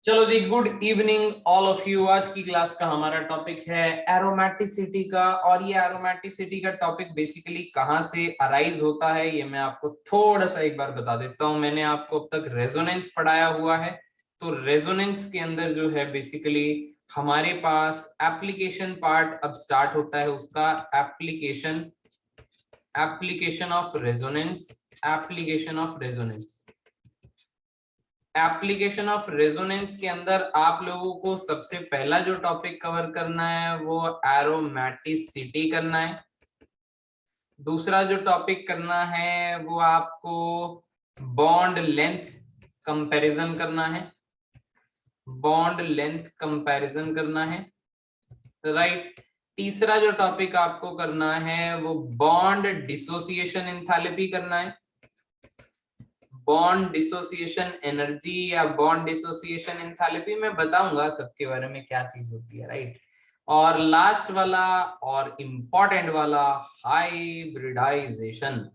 चलो जी, good evening all of you. आज की क्लास का हमारा टॉपिक है एरोमेटिसिटी का। और ये एरोमेटिसिटी का टॉपिक बेसिकली कहाँ से अराइज होता है ये मैं आपको थोड़ा सा एक बार बता देता हूँ। मैंने आपको अब तक रेजोनेंस पढ़ाया हुआ है, तो रेजोनेंस के अंदर जो है बेसिकली हमारे पास एप्लीकेशन पार्ट अब स्टार्ट होता है। उसका application application of resonance application of resonance application of resonance के अंदर आप लोगों को सबसे पहला जो टॉपिक कवर करना है वो एरोमेटिसिटी करना है। दूसरा जो टॉपिक करना है वो आपको बॉन्ड लेंथ कंपैरिजन करना है। बॉन्ड लेंथ कंपैरिजन करना है, राइट। तीसरा जो टॉपिक आपको करना है वो बॉन्ड डिसोसिएशन एंथैल्पी करना है। बॉन्ड डिसोसिएशन एनर्जी या बॉन्ड डिसोसिएशन एंथैल्पी मैं बताऊंगा सबके बारे में क्या चीज होती है, राइट। और लास्ट वाला और इंपॉर्टेंट वाला हाइब्रिडाइजेशन,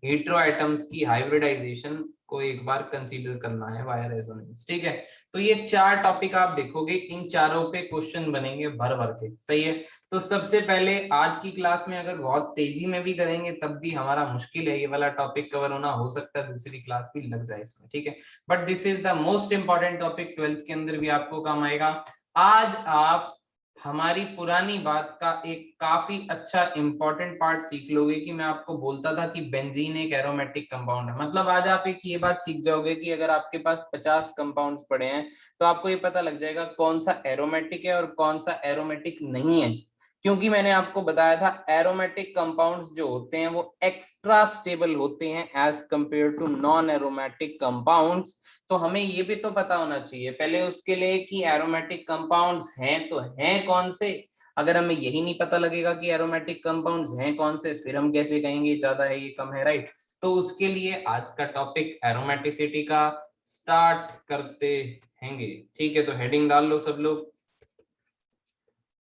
हेटेरो एटम्स की हाइब्रिडाइजेशन को एक बार कंसीडर करना है वाया रेजोनेंस, ठीक है। तो ये चार टॉपिक आप देखोगे, इन चारों पे क्वेश्चन बनेंगे भर भर के, सही है। तो सबसे पहले आज की क्लास में अगर बहुत तेजी में भी करेंगे तब भी हमारा मुश्किल है ये वाला टॉपिक कवर होना, हो सकता है दूसरी क्लास भी लग जाए इसमें, ठीक है। But this is the most important topic, 12th के अंदर भी आपको काम आएगा। आज आप हमारी पुरानी बात का एक काफी अच्छा इंपॉर्टेंट पार्ट सीख लोगे कि मैं आपको बोलता था कि बेंजीन एक एरोमेटिक कंपाउंड है। मतलब आज आप एक ये बात सीख जाओगे कि अगर आपके पास 50 कंपाउंड्स पड़े हैं तो आपको ये पता लग जाएगा कौन सा एरोमेटिक है और कौन सा एरोमेटिक नहीं है। क्योंकि मैंने आपको बताया था एरोमेटिक कंपाउंड्स जो होते हैं वो एक्स्ट्रा स्टेबल होते हैं as compared to non aromatic compounds. तो हमें ये भी तो पता होना चाहिए पहले उसके लिए कि एरोमेटिक कंपाउंड्स हैं तो हैं कौन से। अगर हमें यही नहीं पता लगेगा कि एरोमेटिक कंपाउंड्स हैं कौन से, फिर हम कैसे कहेंगे ज्यादा है ये कम है, राइट। तो उसके लिए आज का टॉपिक एरोमेटिसिटी का स्टार्ट करते हैंगे, ठीक है। तो हेडिंग डाल लो सब लोग,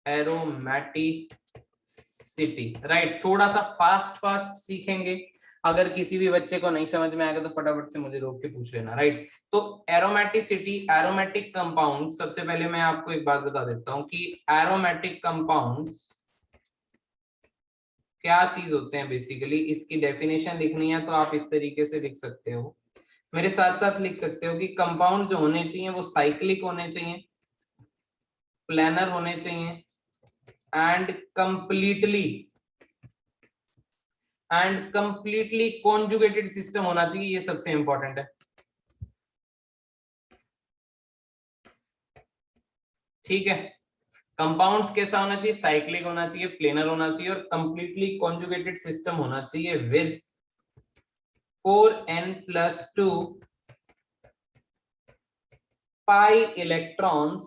एरोमेटिसिटी, राइट। थोड़ा सा फास्ट फास्ट सीखेंगे, अगर किसी भी बच्चे को नहीं समझ में आएगा तो फटाफट से मुझे रोक के पूछ लेना, राइट। तो एरोमेटिसिटी, एरोमेटिक कंपाउंड, सबसे पहले मैं आपको एक बात बता देता हूं कि एरोमेटिक कंपाउंड्स क्या चीज होते हैं। बेसिकली इसकी डेफिनेशन लिखनी है तो आप इस तरीके से लिख सकते हो, मेरे साथ साथ लिख सकते हो कि कंपाउंड जो होने चाहिए वो साइक्लिक होने चाहिए, प्लेनर होने चाहिए एंड कंप्लीटली कॉन्जुगेटेड सिस्टम होना चाहिए। ये सबसे इंपॉर्टेंट है, ठीक है। कंपाउंड्स कैसा होना चाहिए, साइक्लिक होना चाहिए, प्लेनर होना चाहिए और कंप्लीटली कॉन्जुगेटेड सिस्टम होना चाहिए with 4n+2 pi electrons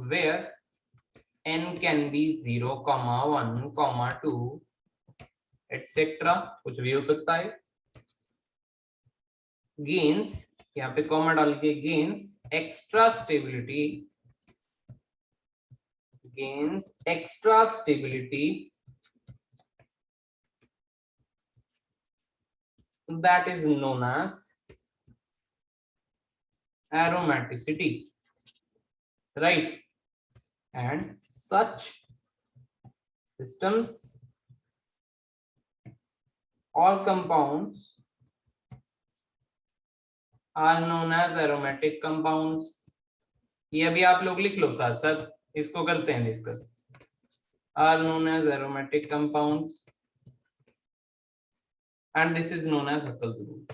where n can be 0, 1, 2 etc, कुछ भी हो सकता है। गेन्स, यहाँ पे कॉमा डाल के gains extra stability, gains extra stability that is known as aromaticity, right. And such systems or compounds are known as aromatic compounds। ये अभी आप लोग लिख लो साथ साथ, इसको करते हैं discuss. are known as aromatic compounds and this is known as Huckel's rule।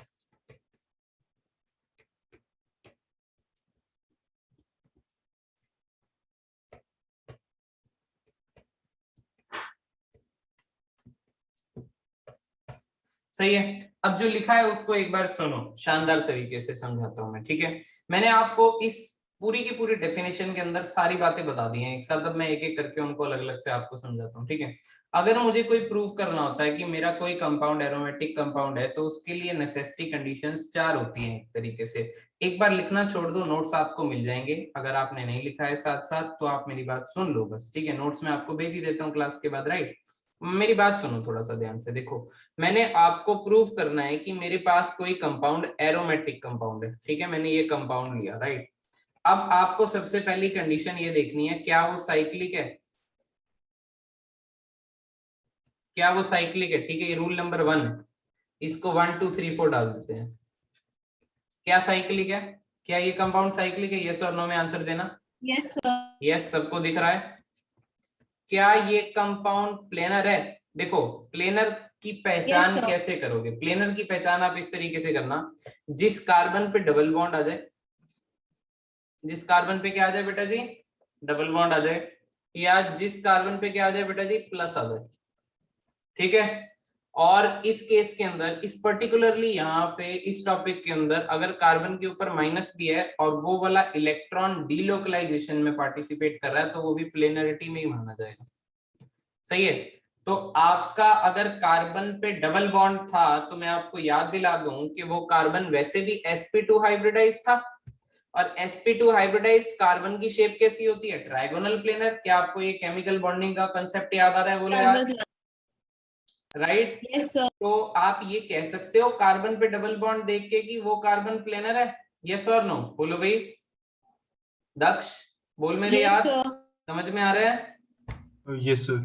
सही है। अब जो लिखा है उसको एक बार सुनो, शानदार तरीके से समझाता हूं मैं, ठीक है। मैंने आपको इस पूरी की पूरी डेफिनेशन के अंदर सारी बातें बता दी हैं एक साथ, अब मैं एक एक करके उनको अलग अलग से आपको समझाता हूँ, ठीक है। अगर मुझे कोई प्रूव करना होता है कि मेरा कोई कंपाउंड एरोमेटिक कंपाउंड है तो उसके लिए नेसेसिटी कंडीशंस 4 होती हैं एक तरीके से। एक बार लिखना छोड़ दो, नोट्स आपको मिल जाएंगे। अगर आपने नहीं लिखा है साथ साथ तो आप मेरी बात सुन लो बस, ठीक है। नोट्स में आपको भेज ही देता हूँ क्लास के बाद, राइट। मेरी बात सुनो थोड़ा सा ध्यान से, देखो मैंने आपको प्रूव करना है कि मेरे पास कोई कंपाउंड एरोमेटिक कंपाउंड है, ठीक है, मैंने ये कंपाउंड लिया, राइट। अब आपको सबसे पहली कंडीशन ये देखनी है क्या वो साइक्लिक है, क्या वो साइक्लिक है, ठीक है, ये रूल नंबर 1, इसको 1 2 3 4 डाल देते हैं। क्या साइक्लिक है, क्या ये कंपाउंड साइक्लिक है, यस और नो में आंसर देना। Yes sir. यस, सबको दिख रहा है। क्या ये कंपाउंड प्लेनर है? देखो प्लेनर की पहचान सर। कैसे करोगे, प्लेनर की पहचान आप इस तरीके से करना, जिस कार्बन पे डबल बॉन्ड आ जाए, जिस कार्बन पे क्या आ जाए बेटा जी, डबल बॉन्ड आ जाए, या जिस कार्बन पे क्या आ जाए बेटा जी, प्लस आ जाए, ठीक है। और इस केस के अंदर, इस पर्टिकुलरली यहाँ पे इस टॉपिक के अंदर, अगर कार्बन के ऊपर माइनस भी है और वो वाला इलेक्ट्रॉन डीलोकलाइजेशन में पार्टिसिपेट कर रहा है, तो वो भी प्लेनरिटी में ही माना जाएगा, सही है। तो आपका अगर कार्बन पे डबल बॉन्ड था, तो मैं आपको याद दिला दूं कि वो कार्बन वैसे भी sp2 हाइब्रिडाइज था, और sp2 हाइब्रिडाइज्ड कार्बन की शेप कैसी होती है, ट्राइगोनल प्लेनर। क्या आपको ये केमिकल बॉन्डिंग का कांसेप्ट याद आ रहा है, बोलो यार, राइट। Yes sir. तो आप ये कह सकते हो कार्बन पे डबल बॉन्ड देख के कि वो कार्बन प्लेनर है, यस और नो, बोलो भाई। दक्ष बोल मेरे यस यार, सर। समझ में आ रहा है? Yes sir.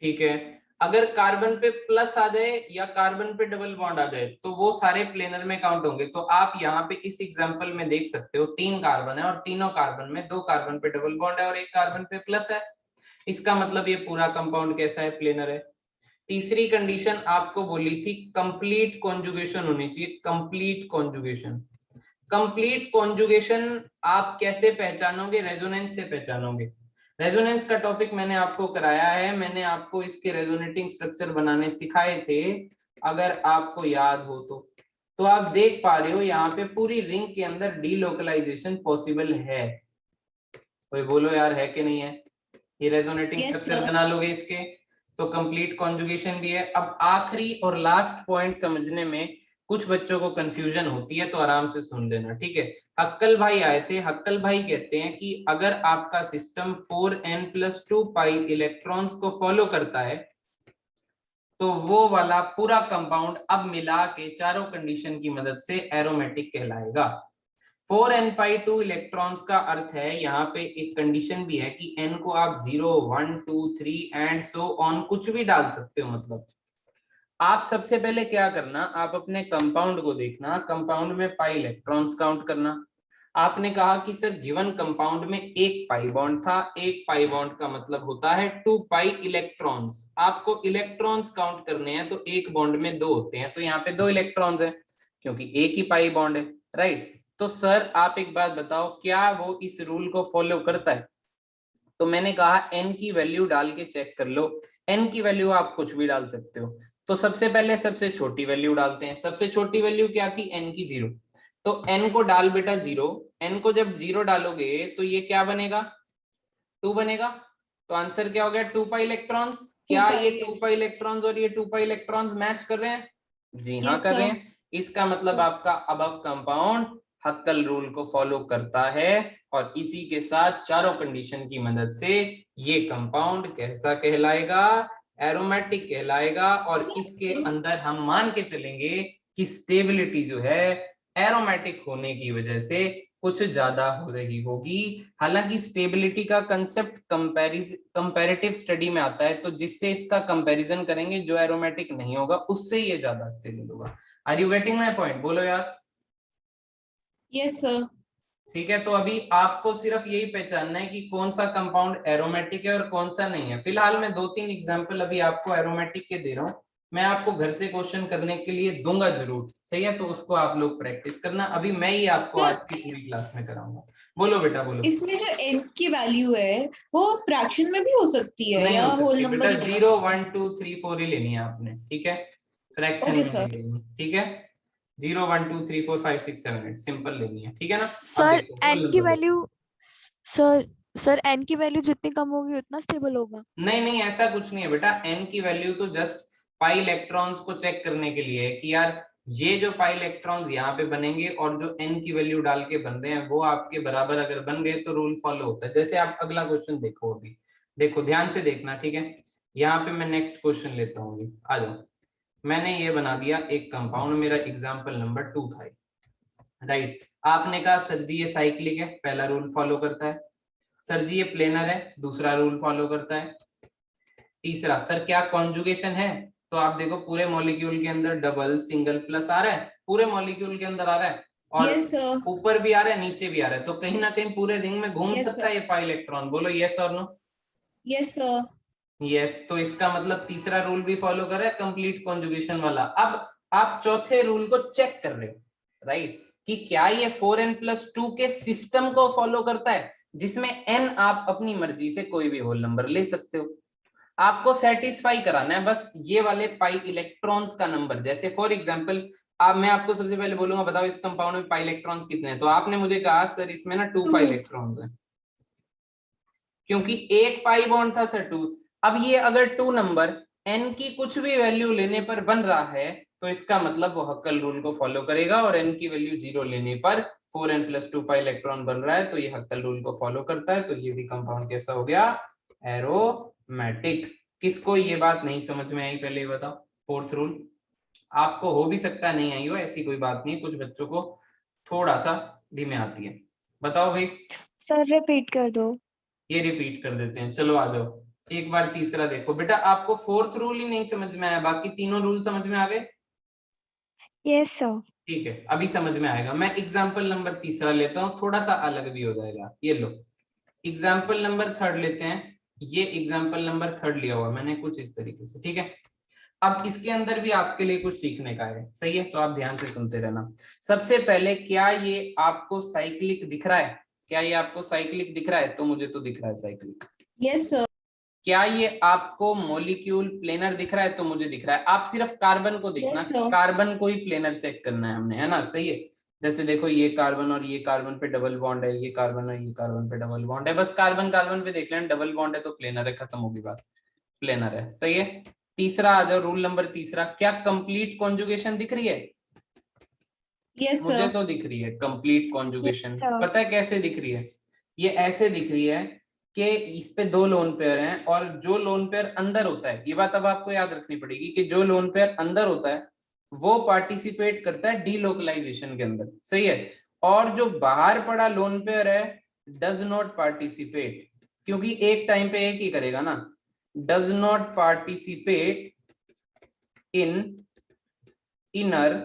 ठीक है। अगर कार्बन पे प्लस आ जाए या कार्बन पे डबल बॉन्ड आ जाए, तो वो सारे प्लेनर में काउंट होंगे। तो आप यहाँ पे इस एग्जांपल में देख सकते हो 3 कार्बन है, और तीनों कार्बन में 2 कार्बन पे डबल बॉन्ड है और 1 कार्बन पे प्लस है। इसका मतलब ये पूरा कंपाउंड कैसा है, प्लेनर है। तीसरी कंडीशन आपको बोली थी कंप्लीट कॉन्जुगेशन होनी चाहिए, कंप्लीट कॉन्जुगेशन। कंप्लीट कॉन्जुगेशन आप कैसे पहचानोगे, रेजोनेंस से पहचानोगे। रेजोनेंस का टॉपिक मैंने आपको कराया है, मैंने आपको इसके रेजोनेटिंग स्ट्रक्चर बनाने सिखाए थे, अगर आपको याद हो तो आप देख पा रहे हो यहाँ पे पूरी रिंग के अंदर डीलोकलाइजेशन पॉसिबल है। कोई बोलो यार, है कि नहीं है? ये रेजोनेटिंग यस स्ट्रक्चर सर। बना लोगे इसके, तो कंप्लीट कॉन्जुगेशन भी है। अब आखिरी और लास्ट पॉइंट समझने में कुछ बच्चों को कंफ्यूजन होती है, तो आराम से सुन लेना, ठीक है। हक्कल भाई आए थे, हक्कल भाई कहते हैं कि अगर आपका सिस्टम 4n+2 पाई इलेक्ट्रॉन्स को फॉलो करता है, तो वो वाला पूरा कंपाउंड अब मिला के चारों कंडीशन की मदद से एरोमेटिक कहलाएगा। 4n/2 इलेक्ट्रॉन्स का अर्थ है, यहाँ पे एक कंडीशन भी है कि n को आप 0 1 2 3 एंड सो ऑन कुछ भी डाल सकते हो। मतलब आप सबसे पहले क्या करना, आप अपने कंपाउंड को देखना, कंपाउंड में पाई इलेक्ट्रॉन्स काउंट करना। आपने कहा कि सर गिवन कंपाउंड में 1 पाई बॉन्ड था, 1 पाई बॉन्ड का मतलब होता है 2 पाई इलेक्ट्रॉन्स। आपको इलेक्ट्रॉन्स काउंट करने हैं, तो एक बॉन्ड में 2 होते हैं, तो यहाँ पे 2 इलेक्ट्रॉन्स है, क्योंकि एक ही पाई बॉन्ड है, राइट। तो सर आप एक बात बताओ, क्या वो इस रूल को फॉलो करता है? तो मैंने कहा n की वैल्यू डाल के चेक कर लो। n की वैल्यू आप कुछ भी डाल सकते हो, तो सबसे पहले सबसे छोटी वैल्यू डालते हैं। सबसे छोटी वैल्यू क्या थी, n की 0, तो n को डाल बेटा 0। n को जब 0 डालोगे तो ये क्या बनेगा, 2 बनेगा। तो आंसर क्या हो गया, 2 पाई इलेक्ट्रॉन्स। क्या ये 2 पाई इलेक्ट्रॉन्स और ये 2 पाई इलेक्ट्रॉन्स मैच कर रहे हैं? जी हाँ, यस कर रहे सर। हैं। इसका मतलब आपका अबव कंपाउंड हक्कल रूल को फॉलो करता है, और इसी के साथ चारों कंडीशन की मदद से ये कंपाउंड कैसा कहलाएगा, एरोमेटिक कहलाएगा। और इसके अंदर हम मान के चलेंगे कि स्टेबिलिटी जो है एरोमेटिक होने की वजह से कुछ ज्यादा हो रही होगी। हालांकि स्टेबिलिटी का कंसेप्ट कंपैरेटिव स्टडी में आता है, तो जिससे इसका कंपैरिजन करेंगे, जो एरोमेटिक नहीं होगा उससे ये ज्यादा स्टेबल होगा। Are you getting my point, बोलो यार। Yes sir. ठीक है, तो अभी आपको सिर्फ यही पहचानना है कि कौन सा कंपाउंड एरोमेटिक है और कौन सा नहीं है। फिलहाल मैं 2-3 एग्जांपल अभी आपको एरोमेटिक के दे रहा हूँ, मैं आपको घर से क्वेश्चन करने के लिए दूंगा जरूर, सही है, तो उसको आप लोग प्रैक्टिस करना। अभी मैं ही आपको सर, आज की पूरी क्लास में कराऊंगा। बोलो बेटा बोलो। इसमें जो n की वैल्यू है वो फ्रैक्शन में भी हो सकती है नहीं या हो होल सकती नंबर बेटा, ही होना 0 चाहिए? 1 2 3 4 ही लेनी है आपने, ठीक है, फ्रैक्शन ओके में सर। नहीं लेनी, ठीक है। 0 1 2 3 4 5 6 7 8 सिंपल लेनी है, ठीक है ना। अब सर देखो एन रोल की नंबर देखो। वैल्यू सर सर एन की वैल्यू जितनी कम होगी उतना स्टेबल होगा। नहीं नहीं, ऐसा कुछ नहीं है बेटा, n की वैल्यू तो जस्ट पाई इलेक्ट्रॉन्स को चेक करने के लिए है कि यार ये जो पाई इलेक्ट्रॉन्स यहाँ पे बनेंगे और जो n की वैल्यू डाल के बन रहे हैं वो आपके बराबर अगर बन गए तो रूल फॉलो होता है। जैसे आप अगला क्वेश्चन देखो, अभी देखो ध्यान से देखना, ठीक है। यहाँ पे मैं नेक्स्ट क्वेश्चन लेता हूँ, आ जाओ। मैंने ये बना दिया एक कंपाउंड, मेरा एग्जाम्पल नंबर 2 था, राइट। आपने कहा सर जी ये साइक्लिक है, पहला रूल फॉलो करता है। सर जी ये प्लेनर है, दूसरा रूल फॉलो करता है। तीसरा, सर क्या कॉन्जुगेशन है? तो आप देखो पूरे मॉलिक्यूल के अंदर डबल सिंगल प्लस आ रहा है, पूरे मॉलिक्यूल के अंदर आ रहा है, और यस सर, ऊपर भी आ रहा है नीचे भी आ रहा है, तो कहीं ना कहीं पूरे रिंग में घूम यस सकता है सर, ये पाई इलेक्ट्रॉन। बोलो यस और नो? Yes sir, yes. तो इसका मतलब तीसरा रूल भी फॉलो कर रहा है, कंप्लीट कॉन्जुगेशन वाला। अब आप चौथे रूल को चेक कर रहे हो, राइट, कि क्या ये 4n+2 के सिस्टम को फॉलो करता है, जिसमें n आप अपनी मर्जी से कोई भी होल नंबर ले सकते हो। आपको सेटिस्फाई कराना है बस ये वाले पाई इलेक्ट्रॉन्स का नंबर। जैसे फॉर एग्जांपल, अब मैं आपको सबसे पहले बोलूंगा बताओ इस कंपाउंड में पाई इलेक्ट्रॉन्स कितने हैं, तो आपने मुझे कहा सर इसमें ना 2 पाई इलेक्ट्रॉन्स हैं, क्योंकि एक पाई बॉन्ड था सर 2। अब ये अगर 2 नंबर n की कुछ भी वैल्यू लेने पर बन रहा है, तो इसका मतलब वो हक्कल रूल को फॉलो करेगा, और n की वैल्यू 0 लेने पर 4n+2 पाई इलेक्ट्रॉन बन रहा है, तो ये हक्कल रूल को फॉलो करता है। तो ये भी कंपाउंड कैसा हो गया? एरोमेटिक। किसको ये बात नहीं समझ में आई पहले ये बताओ? फोर्थ रूल आपको हो भी सकता है नहीं आई हो, ऐसी कोई बात नहीं, कुछ बच्चों को थोड़ा सा धीमे आती है। बताओ भाई। सर रिपीट कर दो। ये रिपीट कर देते हैं, चलो आ जाओ। एक बार तीसरा देखो बेटा, आपको फोर्थ रूल ही नहीं समझ में आया, बाकी तीनों रूल समझ में आ गए? Yes sir. ठीक है, अभी समझ में आएगा। मैं एग्जाम्पल नंबर तीसरा लेता हूँ, थोड़ा सा अलग भी हो जाएगा। ये लो एग्जाम्पल नंबर थर्ड लेते हैं। ये एग्जाम्पल नंबर थर्ड लिया हुआ मैंने कुछ इस तरीके से, ठीक है। अब इसके अंदर भी आपके लिए कुछ सीखने का है, सही है, तो आप ध्यान से सुनते रहना। सबसे पहले, क्या ये आपको साइक्लिक दिख रहा है? क्या ये आपको साइक्लिक दिख रहा है? तो मुझे तो दिख रहा है साइक्लिक। यस सर, क्या ये आपको मॉलिक्यूल प्लेनर दिख रहा है? तो मुझे दिख रहा है। आप सिर्फ कार्बन को देखना, यस सर, कार्बन को ही प्लेनर चेक करना है हमने, है ना, सही है। जैसे देखो ये कार्बन और ये कार्बन पे डबल बॉन्ड है, ये कार्बन और ये कार्बन पे डबल बॉन्ड है, बस कार्बन कार्बन पे देख लेना डबल बॉन्ड है तो प्लेनर है, खत्म होगी बात, प्लेनर है, सही है। तीसरा आ जाओ, रूल नंबर तीसरा, क्या कंप्लीट कॉन्जुगेशन दिख रही है? यस मुझे सर, तो दिख रही है कंप्लीट यस कॉन्जुगेशन। सर। पता है कैसे दिख रही है? ये ऐसे दिख रही है कि इस पे 2 लोन पेयर हैं, और जो लोन पेयर अंदर होता है, ये बात अब आपको याद रखनी पड़ेगी कि जो लोन पेयर अंदर होता है वो पार्टिसिपेट करता है डीलोकलाइजेशन के अंदर, सही है। और जो बाहर पड़ा लोन पेयर है डज नॉट पार्टिसिपेट, क्योंकि एक टाइम पे एक ही करेगा ना। Does not participate in inner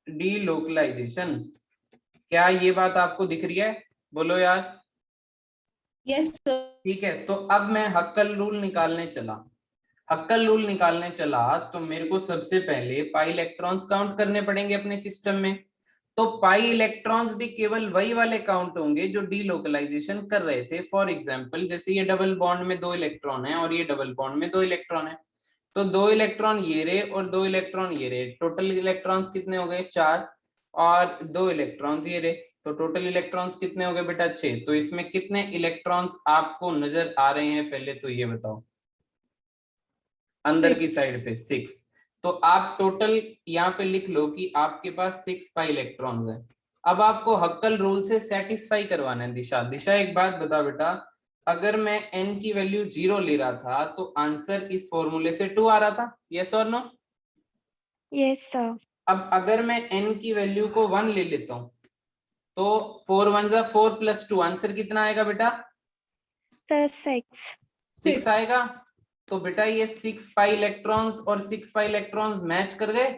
delocalization. क्या ये बात आपको दिख रही है? बोलो यार। यस सर, ठीक है, तो अब मैं हक्कल रूल निकालने चला। हक्कल रूल निकालने चला तो मेरे को सबसे पहले पाई इलेक्ट्रॉन्स काउंट करने पड़ेंगे अपने सिस्टम में। तो पाई इलेक्ट्रॉन्स भी केवल वही वाले काउंट होंगे जो डीलोकलाइजेशन कर रहे थे। फॉर एग्जांपल, जैसे ये डबल बॉन्ड में 2 इलेक्ट्रॉन है और ये डबल बॉन्ड में 2 इलेक्ट्रॉन है, तो 2 इलेक्ट्रॉन ये रहे और 2 इलेक्ट्रॉन ये रहे, टोटल इलेक्ट्रॉन्स कितने हो गए? 4। और 2 इलेक्ट्रॉन्स ये रहे, तो टोटल इलेक्ट्रॉन्स कितने हो गए बेटा? 6। तो इसमें कितने इलेक्ट्रॉन्स आपको नजर आ रहे हैं पहले तो ये बताओ? अंदर की 6, साइड पे 6। तो आप टोटल यहाँ पे लिख लो कि आपके पास 6 पाई इलेक्ट्रॉन्स है। अब आपको हक्कल रूल से सेटिस्फाई करवाना है। दिशा, दिशा एक बात बता बेटा, अगर मैं n की वैल्यू 0 ले रहा था तो आंसर इस फॉर्मूले से 2 आ रहा था, यस और नो? Yes sir. अब अगर मैं n की वैल्यू को 1 ले लेता हूं तो 4 1 जा 4 + 2 आंसर कितना आएगा बेटा? सर 6। 6 6, आएगा। तो बेटा ये 6 पाई इलेक्ट्रॉन्स और 6 पाई इलेक्ट्रॉन्स मैच कर गए।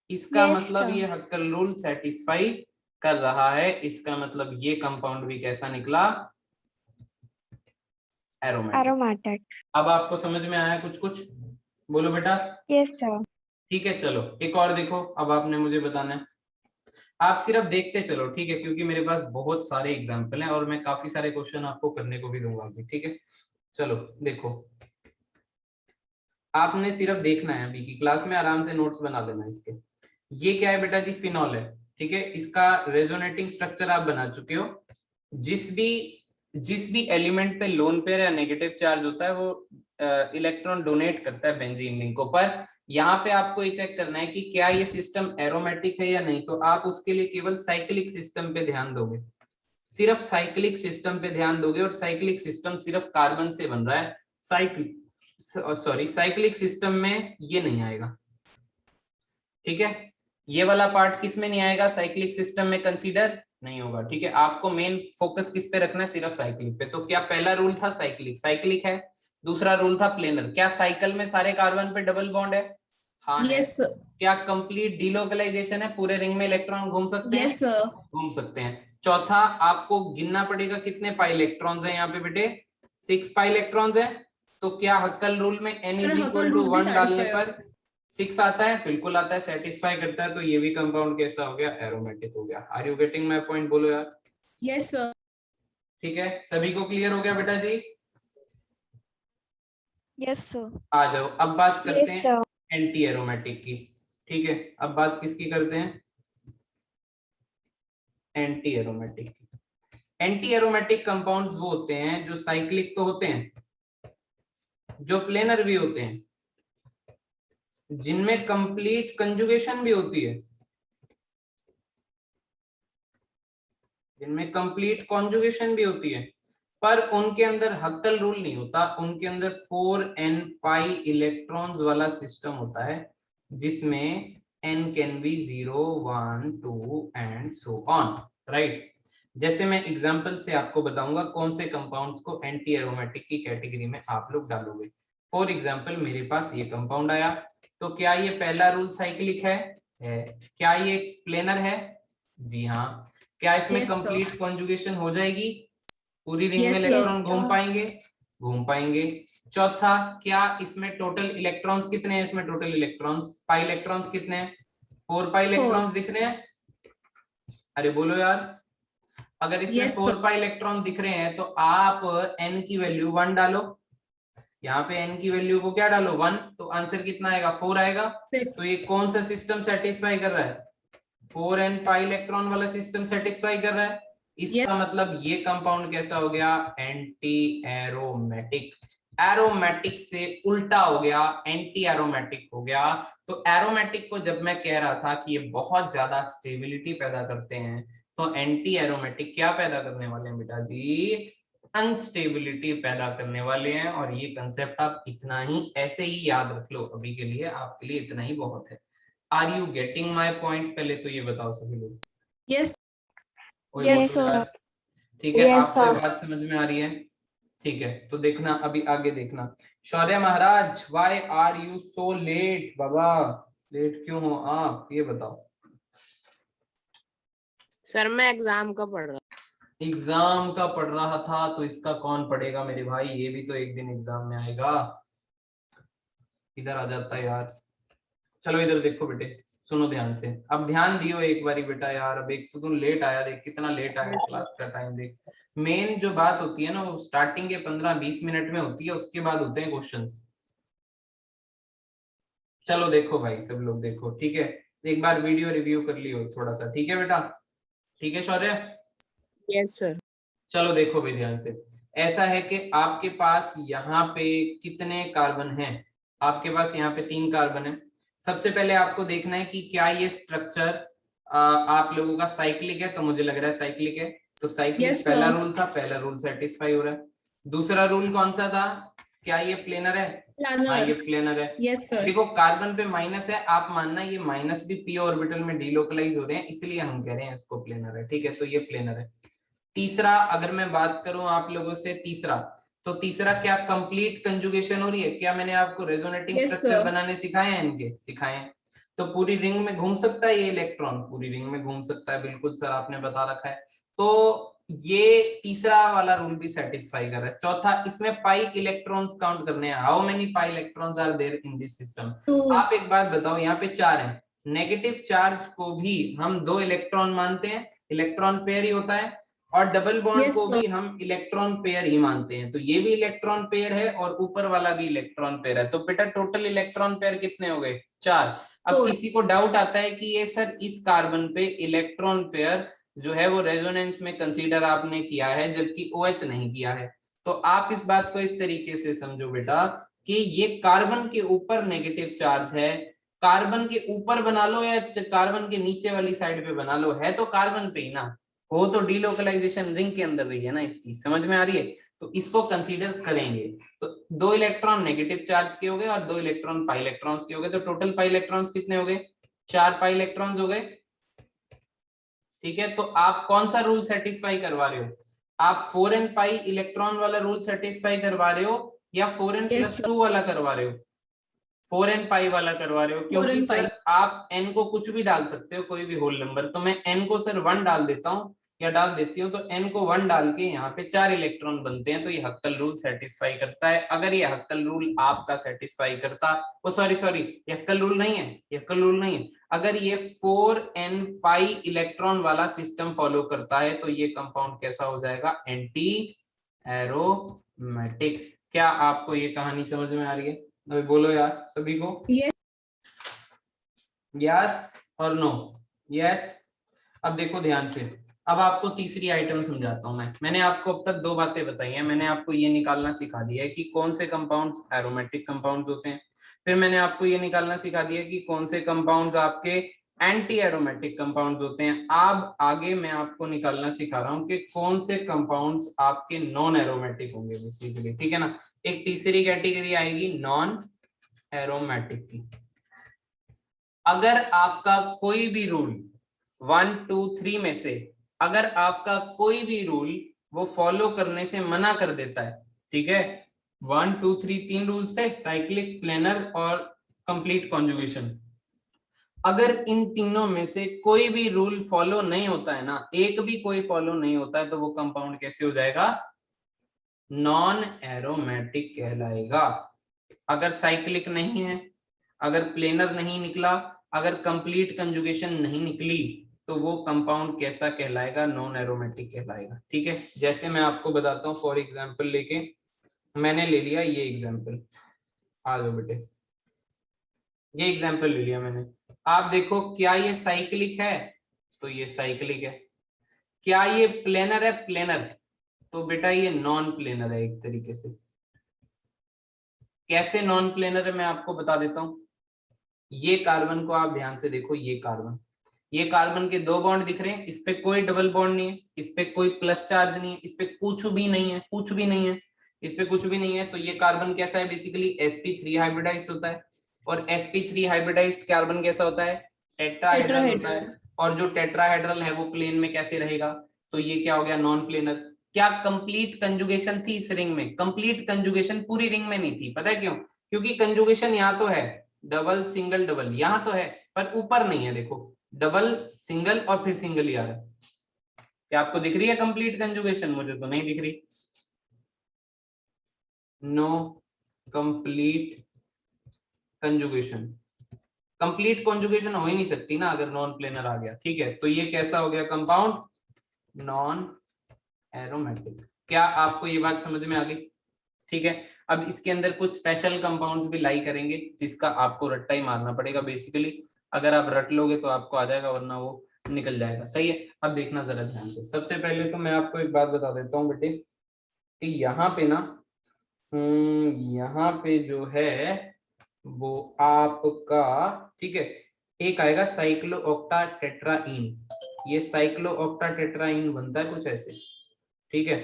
इसका यस मतलब सर। ये हक्कल रूल सेटिस्फाई कर रहा है। इसका मतलब ये कंपाउंड भी कैसा निकला? एरोमेटिक। एरोमेटिक। अब आपको समझ में आया कुछ कुछ? बोलो बेटा। Yes sir. ठीक है, चलो एक और देखो, अब आपने मुझे बताना है। आप सिर्फ देखते चलो, ठीक है, क्योंकि मेरे पास बहुत सारे एग्जाम्पल हैं और मैं काफी सारे क्वेश्चन आपको करने को भी दूंगा अभी, ठीक है। चलो देखो, आपने सिर्फ देखना है, अभी की क्लास में आराम से नोट्स बना लेना इसके। ये क्या है बेटा जी? फिनॉल है, ठीक है। इसका रेजोनेटिंग स्ट्रक्चर आप बना चुके हो। जिस भी एलिमेंट पे लोन पेयर या नेगेटिव चार्ज होता है वो इलेक्ट्रॉन डोनेट करता है बेंजीन लिंक पर। यहाँ पे आपको ये चेक करना है कि क्या ये सिस्टम एरोमेटिक है या नहीं, तो आप उसके लिए केवल साइक्लिक सिस्टम पे ध्यान दोगे, सिर्फ साइक्लिक सिस्टम पे ध्यान दोगे, और साइक्लिक सिस्टम सिर्फ कार्बन से बन रहा है। साइक्लिक सिस्टम में ये नहीं आएगा, ठीक है। ये वाला पार्ट किस में नहीं आएगा, साइक्लिक सिस्टम में कंसीडर नहीं होगा, ठीक है। आपको मेन फोकस किस पे रखना है, सिर्फ साइक्लिक पे। तो क्या पहला रूल था साइक्लिक है, दूसरा रूल था प्लेनर। क्या साइकिल में सारे कार्बन पे डबल बॉन्ड है? हाँ है। Yes sir. क्या कंप्लीट डीलोकलाइजेशन है, पूरे रिंग में इलेक्ट्रॉन घूम सकते हैं? Yes sir. घूम सकते हैं। चौथा, आपको गिनना पड़ेगा कितने पाई इलेक्ट्रॉन्स हैं यहाँ पे बेटे, 6 पाई इलेक्ट्रॉन्स है। तो क्या हक्कल रूल में n इज इक्वल टू 1 डालने पर 6 आता है? बिल्कुल आता है, सेटिस्फाई करता है। तो ये भी कंपाउंड कैसा हो गया, एरोमेटिक हो गया। Are you getting my point, बोलो यार। Yes sir. ठीक है, सभी को क्लियर हो गया बेटा जी? Yes sir. आ जाओ, अब बात करते हैं एंटी एरोमेटिक की। ठीक है, अब बात किसकी करते हैं, एंटी एरोमेटिक की। एंटी एरोमेटिक कंपाउंड्स वो होते हैं जो साइक्लिक तो होते हैं, जो प्लेनर भी होते हैं, जिनमें कंप्लीट कंजुगेशन भी होती है, जिनमें कंप्लीट कॉन्जुगेशन भी होती है, पर उनके अंदर हक्कल रूल नहीं होता। उनके अंदर 4n पाई इलेक्ट्रॉन्स वाला सिस्टम होता है, जिसमें n can be 0 1 2 and so on, right. जैसे मैं एग्जांपल से आपको बताऊंगा कौन से कंपाउंड्स को एंटी एरोमेटिक की कैटेगरी में आप लोग डालोगे। फॉर एग्जांपल मेरे पास ये कंपाउंड आया, तो क्या ये पहला रूल साइक्लिक है? क्या ये प्लेनर है? जी हाँ। क्या इसमें कंप्लीट कॉन्जुगेशन हो जाएगी, पूरी रिंग में इलेक्ट्रॉन घूम पाएंगे? घूम पाएंगे। चौथा, क्या इसमें टोटल इलेक्ट्रॉन्स कितने हैं? इसमें टोटल इलेक्ट्रॉन्स पाई इलेक्ट्रॉन्स कितने हैं? 4 पाई इलेक्ट्रॉन्स दिख रहे हैं? अरे बोलो यार। अगर इसमें 4 पाई इलेक्ट्रॉन दिख रहे हैं तो आप n की वैल्यू 1 डालो, यहाँ पे n की वैल्यू को क्या डालो 1, तो आंसर कितना आएगा 4 आएगा। तो ये कौन सा सिस्टम सेटिस्फाई कर रहा है, 4n पाई इलेक्ट्रॉन वाला सिस्टम सेटिस्फाई कर रहा है। इसका मतलब ये कंपाउंड कैसा हो गया, एंटी एरोमेटिक। एरोमेटिक से उल्टा हो गया, एंटी एरोमेटिक हो गया। तो एरोमेटिक को जब मैं कह रहा था कि ये बहुत ज्यादा स्टेबिलिटी पैदा करते हैं, तो एंटी एरोमेटिक क्या पैदा करने वाले हैं बेटा जी, अनस्टेबिलिटी पैदा करने वाले हैं। और ये कंसेप्ट आप इतना ही ऐसे ही याद रख लो, अभी के लिए आपके लिए इतना ही बहुत है। Are you getting my point? पहले तो ये बताओ सभी लोग। Yes yes sir. ठीक है, आपको बात समझ में आ रही है? ठीक है, तो देखना अभी आगे देखना। Shaurya Maharaj, why are you so late? बाबा लेट क्यों हो आप, ये बताओ। सर मैं एग्जाम का पढ़ रहा। एग्जाम का पढ़ रहा था तो इसका कौन पढ़ेगा मेरे भाई, ये भी तो एक दिन एग्जाम में आएगा। इधर आ जाता है यार। चलो इधर देखो बेटे, सुनो ध्यान से, अब ध्यान दियो एक बारी बेटा यार। अब एक तो तुम लेट आया, देख कितना लेट आया, क्लास का टाइम देख। मेन जो बात होती है ना वो स्टार्टिंग के 15-20 मिनट में होती है, उसके बाद होते हैं क्वेश्चंस। चलो देखो भाई सब लोग देखो, ठीक है। एक बार वीडियो रिव्यू कर लियो थोड़ा सा, ठीक है बेटा? ठीक है शौर्य? Yes sir. चलो देखो भाई ध्यान से। ऐसा है कि आपके पास यहाँ पे कितने कार्बन हैं? आपके पास यहाँ पे 3 कार्बन है। सबसे पहले आपको देखना है कि क्या ये स्ट्रक्चर आप लोगों का साइक्लिक है, तो मुझे लग रहा है साइक्लिक है। तो साइक्लिक पहला रूल था, पहला रूल सेटिस्फाई हो रहा है। दूसरा रूल कौन सा था, क्या ये प्लेनर है? हाँ ये प्लेनर है। देखो कार्बन पे माइनस है, आप मानना ये माइनस भी पी ऑर्बिटल में डीलोकलाइज हो रहे हैं, इसलिए हम कह रहे हैं इसको प्लेनर है, ठीक है। तो ये प्लेनर है। तीसरा, अगर मैं बात करूं आप लोगों से तीसरा, तो तीसरा क्या कंप्लीट कंजुगेशन हो रही है? क्या मैंने आपको रेजोनेटिंग स्ट्रक्चर बनाने सिखाए हैं? इनके सिखाए हैं। तो पूरी रिंग में घूम सकता है ये इलेक्ट्रॉन, पूरी रिंग में घूम सकता है, बिल्कुल सर आपने बता रखा है। तो ये तीसरा वाला रूल भी सेटिस्फाई कर रहा है। चौथा, इसमें पाई इलेक्ट्रॉन्स काउंट करने हैं, how many pi electrons are there in this system. आप एक बात बताओ, यहाँ पे 4 हैं, नेगेटिव चार्ज को भी हम 2 इलेक्ट्रॉन मानते हैं, इलेक्ट्रॉन पेयर ही होता है, और डबल बॉन्ड को भी हम इलेक्ट्रॉन पेयर ही मानते हैं। तो ये भी इलेक्ट्रॉन पेयर है और ऊपर वाला भी इलेक्ट्रॉन पेयर है। तो बेटा टोटल इलेक्ट्रॉन पेयर कितने हो गए? 4। अब किसी को डाउट आता है कि ये सर इस कार्बन पे इलेक्ट्रॉन पेयर जो है वो रेजोनेंस में कंसीडर आपने किया है, जबकि OH नहीं किया है। तो आप इस बात को इस तरीके से समझो बेटा कि ये कार्बन के ऊपर नेगेटिव चार्ज है, कार्बन के ऊपर बना लो या कार्बन के नीचे वाली साइड पे बना लो, है तो कार्बन पे ही ना, हो तो डीलोकलाइजेशन रिंग के अंदर रही है ना इसकी, समझ में आ रही है? तो इसको कंसीडर करेंगे। तो 2 इलेक्ट्रॉन नेगेटिव चार्ज के हो गए और 2 इलेक्ट्रॉन पाई इलेक्ट्रॉन्स के हो गए, तो टोटल पाई इलेक्ट्रॉन्स कितने हो गए? 4 पाई इलेक्ट्रॉन्स हो गए। ठीक है, तो आप कौन सा रूल सेटिस्फाई करवा रहे हो? आप 4n पाई इलेक्ट्रॉन वाला रूल सेटिस्फाई करवा रहे हो या 4n Yes, प्लस 2 वाला करवा रहे हो? 4n पाई वाला करवा रहे हो, क्योंकि 4n सर पाई। आप n को कुछ भी डाल सकते हो, कोई भी होल नंबर। तो मैं n को सर 1 डाल देता हूँ या डाल देती हूँ, तो n को 1 डाल के यहाँ पे 4 इलेक्ट्रॉन बनते हैं, तो ये हक्कल रूल सेटिस्फाई करता है। अगर ये हक्कल रूल आपका सेटिस्फाई करता, वो सॉरी ये हक्कल रूल नहीं है, ये हक्कल रूल नहीं है। अगर ये 4n पाई इलेक्ट्रॉन वाला सिस्टम फॉलो करता है, तो ये कंपाउंड कैसा हो जाएगा? Anti aromatic. क्या आपको ये कहानी समझ में आ रही है? अभी बोलो यार सभी को, Yes. यस और नो? यस। अब देखो ध्यान से, अब आपको तीसरी आइटम समझाता हूं मैं। मैंने आपको अब तक 2 बातें बताई हैं। मैंने आपको ये निकालना सिखा दिया है कि कौन से कंपाउंड्स एरोमेटिक कंपाउंड्स होते हैं। फिर मैंने आपको ये निकालना सिखा दिया कि कौन से कंपाउंड्स आपके एंटी एरोमेटिक कंपाउंड्स होते हैं। अब आगे मैं आपको निकालना सिखा रहा हूं कि कौन से कंपाउंड्स आपके नॉन एरोमेटिक होंगे बेसिकली। ठीक है ना? एक तीसरी कैटेगरी आएगी नॉन एरोमेटिक की। अगर आपका कोई भी रूल 1 2 3 में से अगर आपका कोई भी रूल वो फॉलो करने से मना कर देता है, ठीक है, 1 2 3 3 रूल्स थे, साइक्लिक, प्लेनर और कंप्लीट कॉन्जुगेशन। अगर इन तीनों में से कोई भी रूल फॉलो नहीं होता है ना, एक भी कोई फॉलो नहीं होता है, तो वो कंपाउंड कैसे हो जाएगा? नॉन एरोमेटिक कहलाएगा। अगर साइक्लिक नहीं है, अगर प्लेनर नहीं निकला, अगर कंप्लीट कंजुगेशन नहीं निकली, तो वो कंपाउंड कैसा कहलाएगा? नॉन एरोमेटिक कहलाएगा। ठीक है, जैसे मैं आपको बताता हूँ फॉर एग्जांपल लेके, मैंने ले लिया ये एग्जांपल, आ जाओ बेटे, ये एग्जांपल ले लिया मैंने। आप देखो, क्या ये साइक्लिक है? तो ये साइक्लिक है। क्या ये प्लेनर है? प्लेनर। तो बेटा ये नॉन प्लेनर है एक तरीके से। कैसे नॉन प्लेनर है मैं आपको बता देता हूँ। ये कार्बन को आप ध्यान से देखो, ये कार्बन के 2 बॉन्ड दिख रहे हैं, इस पे कोई डबल बॉन्ड नहीं है, इस पे कोई प्लस चार्ज नहीं है, इस पे कुछ भी नहीं है, कुछ भी नहीं है, इस पे कुछ भी नहीं है। तो ये कार्बन कैसा है? बेसिकली sp3 हाइब्रिडाइज्ड होता है। और sp3 हाइब्रिडाइज्ड कार्बन कैसा होता है? टेट्राहेड्रल होता है। और जो टेट्राहेड्रल है वो प्लेन में कैसे रहेगा? तो ये क्या हो गया? Non planar. क्या कंप्लीट कंजुगेशन थी इस रिंग में? कंप्लीट कंजुगेशन पूरी रिंग में नहीं थी। पता है क्यों? क्योंकि कंजुगेशन यहाँ तो है, डबल सिंगल डबल यहाँ तो है, पर ऊपर नहीं है। देखो, डबल सिंगल और फिर सिंगल ही आ रहा है। क्या आपको दिख रही है कंप्लीट कंजुगेशन? मुझे तो नहीं दिख रही। No complete conjugation. Complete conjugation हो ही नहीं सकती ना अगर नॉन प्लेनर आ गया। ठीक है, तो ये कैसा हो गया कंपाउंड? Non aromatic. क्या आपको ये बात समझ में आ गई? ठीक है, अब इसके अंदर कुछ स्पेशल कंपाउंड्स भी लाई करेंगे जिसका आपको रट्टा ही मारना पड़ेगा बेसिकली। अगर आप रट लोगे तो आपको आ जाएगा, वरना वो निकल जाएगा। सही है, अब देखना जरा ध्यान से। सबसे पहले तो मैं आपको एक बात बता देता हूँ बेटे कि यहाँ पे ना यहाँ पे जो है वो आपका, ठीक है, एक आएगा साइक्लो ऑक्टा टेट्राइन। ये साइक्लो ऑक्टा टेट्राइन बनता है कुछ ऐसे। ठीक है,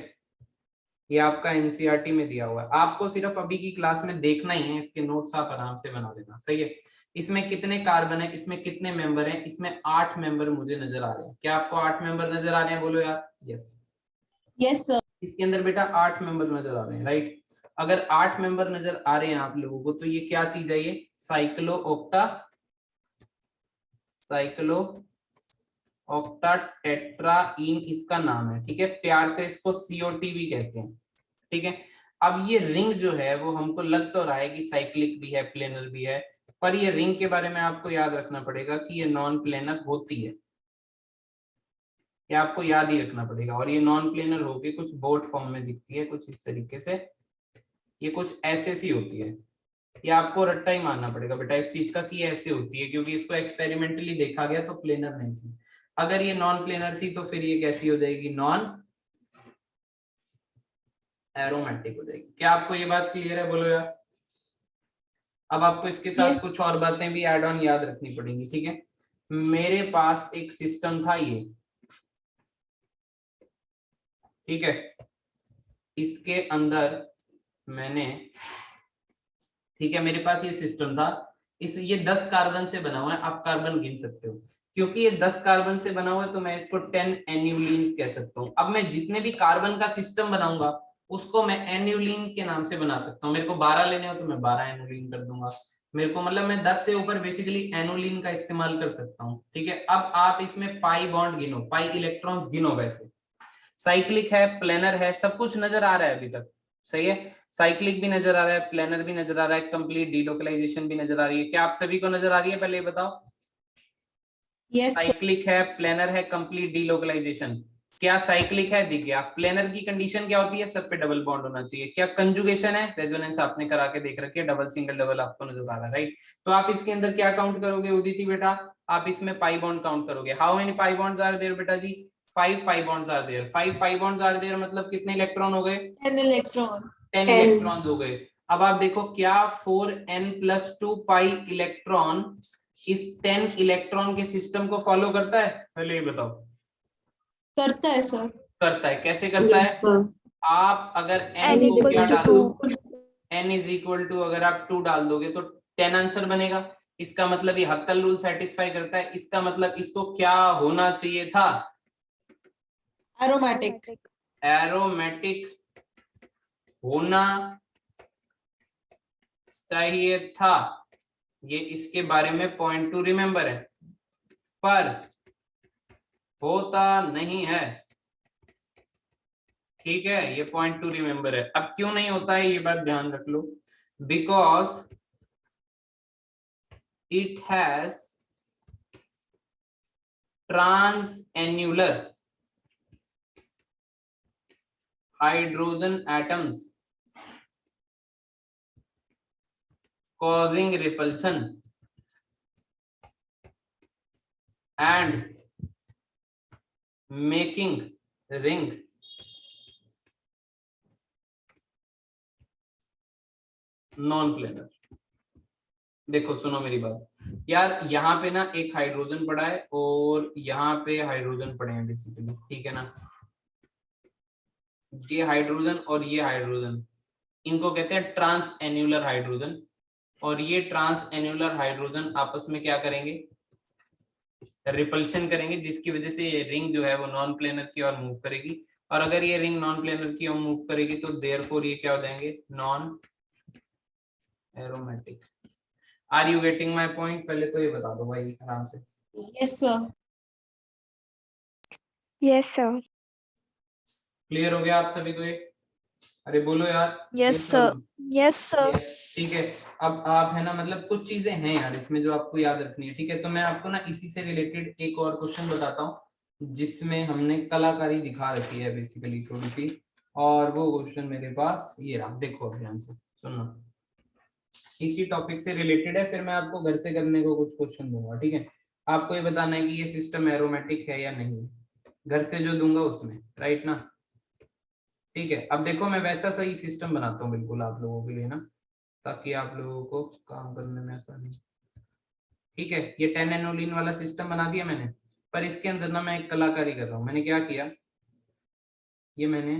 ये आपका एनसीईआरटी में दिया हुआ है, आपको सिर्फ अभी की क्लास में देखना ही है, इसके नोट्स आप आराम से बना लेना। सही है, इसमें कितने कार्बन है, इसमें कितने मेंबर हैं? इसमें 8 मेंबर मुझे नजर आ रहे हैं। क्या आपको 8 मेंबर नजर आ रहे हैं? बोलो यार यस। Yes, sir. इसके अंदर बेटा 8 मेंबर नजर आ रहे हैं, राइट? अगर 8 मेंबर नजर आ रहे हैं आप लोगों को, तो ये क्या चीज है? ये साइक्लो ऑक्टा टेट्राइन इसका नाम है। ठीक है, प्यार से इसको सीओटी भी कहते हैं। ठीक है, अब ये रिंग जो है वो हमको लग तो रहा है कि साइक्लिक भी है, प्लेनर भी है, पर ये रिंग के बारे में आपको याद रखना पड़ेगा कि ये नॉन प्लेनर होती है। ये आपको याद ही रखना पड़ेगा। और ये नॉन प्लेनर होके कुछ बोट फॉर्म में दिखती है, कुछ इस तरीके से, ये कुछ ऐसे सी होती है। ये आपको रट्टा ही मानना पड़ेगा बेटा इस चीज का कि ऐसे होती है, क्योंकि इसको एक्सपेरिमेंटली देखा गया तो प्लेनर नहीं थी। अगर ये नॉन प्लेनर थी तो फिर ये कैसी हो जाएगी? नॉन एरोमेटिक हो जाएगी। क्या आपको ये बात क्लियर है? बोलो यार। अब आपको इसके साथ Yes. कुछ और बातें भी ऐड ऑन याद रखनी पड़ेंगी। ठीक है, मेरे पास एक सिस्टम था ये, ठीक है, इसके अंदर मैंने, ठीक है, मेरे पास ये सिस्टम था, ये 10 कार्बन से बना हुआ है, आप कार्बन गिन सकते हो, क्योंकि ये 10 कार्बन से बना हुआ है तो मैं इसको 10 एन्युलिन्स कह सकता हूँ। अब मैं जितने भी कार्बन का सिस्टम बनाऊंगा उसको मैं एन्युलिन के नाम से बना सकता हूँ। मेरे को 12 लेने हो तो मैं 12 एन्युलिन कर दूंगा, मेरे को मतलब मैं 10 से ऊपर बेसिकली एनुलिन का इस्तेमाल कर सकता हूँ। ठीक है, अब आप इसमें पाई बॉन्ड गिनो, पाई इलेक्ट्रॉन्स गिनो। वैसे साइक्लिक है, प्लेनर है, सब कुछ नजर आ रहा है अभी तक, सही है, साइक्लिक भी नजर आ रहा है, प्लेनर भी नजर आ रहा है, कंप्लीट डीलोकलाइजेशन भी नजर आ रही है। क्या आप सभी को नजर आ रही है, पहले ये बताओ। Yes sir. साइक्लिक है, प्लेनर है, कंप्लीट डीलोकलाइजेशन। क्या साइक्लिक है, दिख गया। प्लेनर की कंडीशन क्या होती है, सब पे डबल बॉन्ड होना चाहिए। क्या कंजुगेशन है, रेजोनेंस आपने करा के देख रखी है, डबल सिंगल डबल आपको नजर आ रहा है, राइट। तो आप इसके अंदर क्या काउंट करोगे उदिति बेटा, आप इसमें पाई बॉन्ड काउंट करोगे। How many pi bonds are there बेटा जी, 5 pi bonds are there. 5 pi bonds are there मतलब कितने इलेक्ट्रॉन हो गए, 10 इलेक्ट्रॉन। 10 इलेक्ट्रॉन्स हो गए। अब आप देखो क्या 4n+2 पाई इलेक्ट्रॉन इस 10 इलेक्ट्रॉन के सिस्टम को फॉलो करता है, पहले ये बताओ। करता है सर। करता है, कैसे करता है, आप अगर n n को क्या equals to डाल, 2. n इज इक्वल टू अगर आप 2 डाल दोगे तो 10 आंसर बनेगा। इसका मतलब ये हक्कल रूल सेटिस्फाई करता है। इसका मतलब इसको क्या होना चाहिए था, एरोमेटिक। एरोमेटिक होना चाहिए था। ये इसके बारे में पॉइंट टू रिमेंबर है, पर होता नहीं है। ठीक है, ये पॉइंट टू रिमेंबर है। अब क्यों नहीं होता है ये बात ध्यान रख लो, because it has transannular hydrogen atoms causing repulsion and making ring non-planar। देखो सुनो मेरी बात यार, यहाँ पे ना एक हाइड्रोजन पड़ा है और यहाँ पे हाइड्रोजन पड़े हैं बेसिकली, ठीक है ना। ये हाइड्रोजन और ये हाइड्रोजन, इनको कहते हैं ट्रांस एन्युलर हाइड्रोजन। और ये ट्रांस एन्युलर हाइड्रोजन आपस में क्या करेंगे, रिपल्शन करेंगे, जिसकी वजह से ये रिंग जो है वो नॉन प्लेनर की ओर मूव करेगी। और अगर ये रिंग नॉन प्लेनर की ओर मूव करेगी तो देयरफॉर ये क्या हो जाएंगे, non aromatic. Are you getting my point, पहले तो ये बता दो भाई आराम से। Yes sir. Yes, sir. Clear हो गया आप सभी को ये, अरे बोलो यार। Yes, sir. Yes, sir. ठीक है, अब आप है ना, मतलब कुछ चीजें हैं यार इसमें जो आपको याद रखनी है। ठीक है, तो मैं आपको ना इसी से रिलेटेड एक और क्वेश्चन बताता हूँ जिसमें हमने कलाकारी दिखा रखी है बेसिकली थोड़ी सी। और वो क्वेश्चन मेरे पास ये रहा, देखो ध्यान से सुनना, इसी टॉपिक से रिलेटेड है। फिर मैं आपको घर से करने को कुछ क्वेश्चन दूंगा, ठीक है। आपको ये बताना है कि ये सिस्टम एरोमेटिक है या नहीं, घर से जो दूंगा उसमें, राइट ना। ठीक है, अब देखो मैं वैसा सही सिस्टम बनाता हूँ बिल्कुल आप लोगों के लिए ना, ताकि आप लोगों को काम करने में आसानी। ठीक है, ये 10 एनोलिन वाला सिस्टम बना दिया मैंने, पर इसके अंदर ना मैं एक कलाकारी कर रहा हूँ। मैंने क्या किया, ये मैंने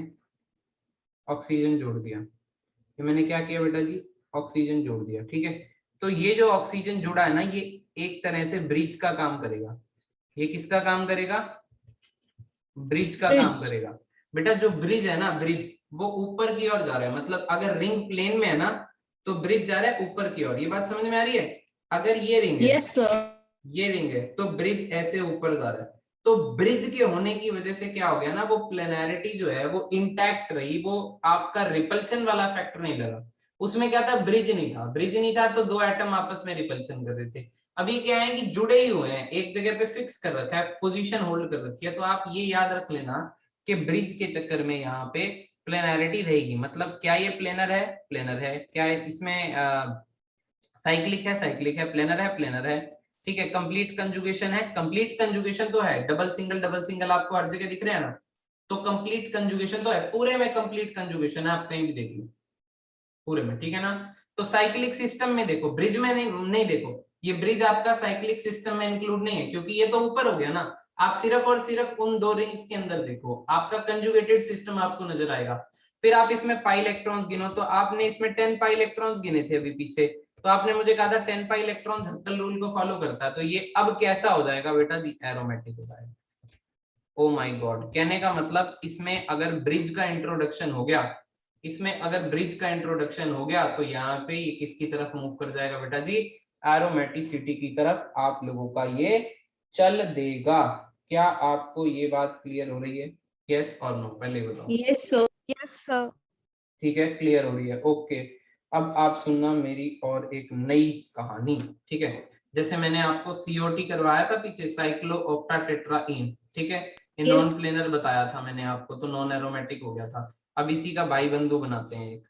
ऑक्सीजन जोड़ दिया। ये मैंने क्या किया बेटा जी, ऑक्सीजन जोड़ दिया। ठीक है, तो ये जो ऑक्सीजन जुड़ा है ना, ये एक तरह से ब्रिज का काम करेगा। ये किसका काम करेगा, ब्रिज का काम करेगा। बेटा जो ब्रिज है ना, ब्रिज वो ऊपर की ओर जा रहा है। मतलब अगर रिंग प्लेन में है ना तो ब्रिज जा रहा है ऊपर की ओर। ये बात समझ में आ रही है। अगर ये रिंग है, यस सर, ये रिंग है, तो ब्रिज ऐसे ऊपर जा रहा है। तो ब्रिज के होने की वजह से क्या हो गया ना, वो प्लेनैरिटी जो है वो इंटैक्ट रही। वो आपका रिपल्शन वाला फैक्टर नहीं लगा उसमें। क्या था, ब्रिज नहीं था। ब्रिज नहीं था तो दो एटम आपस में रिपल्शन कर रहे थे। अभी क्या है कि जुड़े ही हुए हैं, एक जगह पे फिक्स कर रखा है, पोजीशन होल्ड कर रखी है। तो आप ये याद रख लेना कि ब्रिज के चक्कर में यहाँ पे प्लेनैरिटी रहेगी। मतलब क्या ये प्लेनर है, प्लेनर है। क्या है इसमें साइक्लिक है, साइक्लिक है। प्लेनर है, प्लेनर है। ठीक है, कंप्लीट कंजुगेशन है, कंप्लीट कंजुगेशन तो है। डबल सिंगल आपको हर जगह दिख रहे हैं ना, तो कंप्लीट कंजुगेशन तो है। पूरे में कंप्लीट कंजुगेशन है, आप कहीं भी देख लो पूरे में, ठीक है ना। तो साइक्लिक सिस्टम में देखो, ब्रिज में नहीं देखो, ये ब्रिज आपका साइक्लिक सिस्टम में इंक्लूड नहीं है क्योंकि ये तो ऊपर हो गया ना। आप सिर्फ और सिर्फ उन दो रिंग्स के अंदर देखो, आपका कंजुगेटेड सिस्टम आपको नजर आएगा। फिर आप इसमें पाई इलेक्ट्रॉन्स गिनो, तो आपने इसमें 10 पाई इलेक्ट्रॉन्स गिने थे अभी पीछे, तो आपने मुझे कहा था 10 पाई इलेक्ट्रॉन्स हक्कल रूल को फॉलो करता है, तो ये अब कैसा हो जाएगा बेटा जी, एरोमेटिक हो जाएगा। ओ माय गॉड, कहने का मतलब इसमें अगर ब्रिज का इंट्रोडक्शन हो गया, इसमें अगर ब्रिज का इंट्रोडक्शन हो गया तो यहाँ पे ये किसकी तरफ मूव कर जाएगा बेटा जी, एरोमेटिसिटी की तरफ आप लोगों का ये चल देगा। क्या आपको ये बात क्लियर हो रही है? यस और नो, पहले बताओ। Yes, sir. Yes sir. ठीक है, क्लियर हो रही है, ओके। अब आप सुनना मेरी और एक नई कहानी, ठीक है। जैसे मैंने आपको सीओटी करवाया था पीछे, साइक्लो ऑक्टाटेट्राईन, ठीक है, ये Yes. नॉन प्लेनर बताया था मैंने आपको, तो नॉन एरोमेटिक हो गया था। अब इसी का भाई बंधु बनाते हैं एक,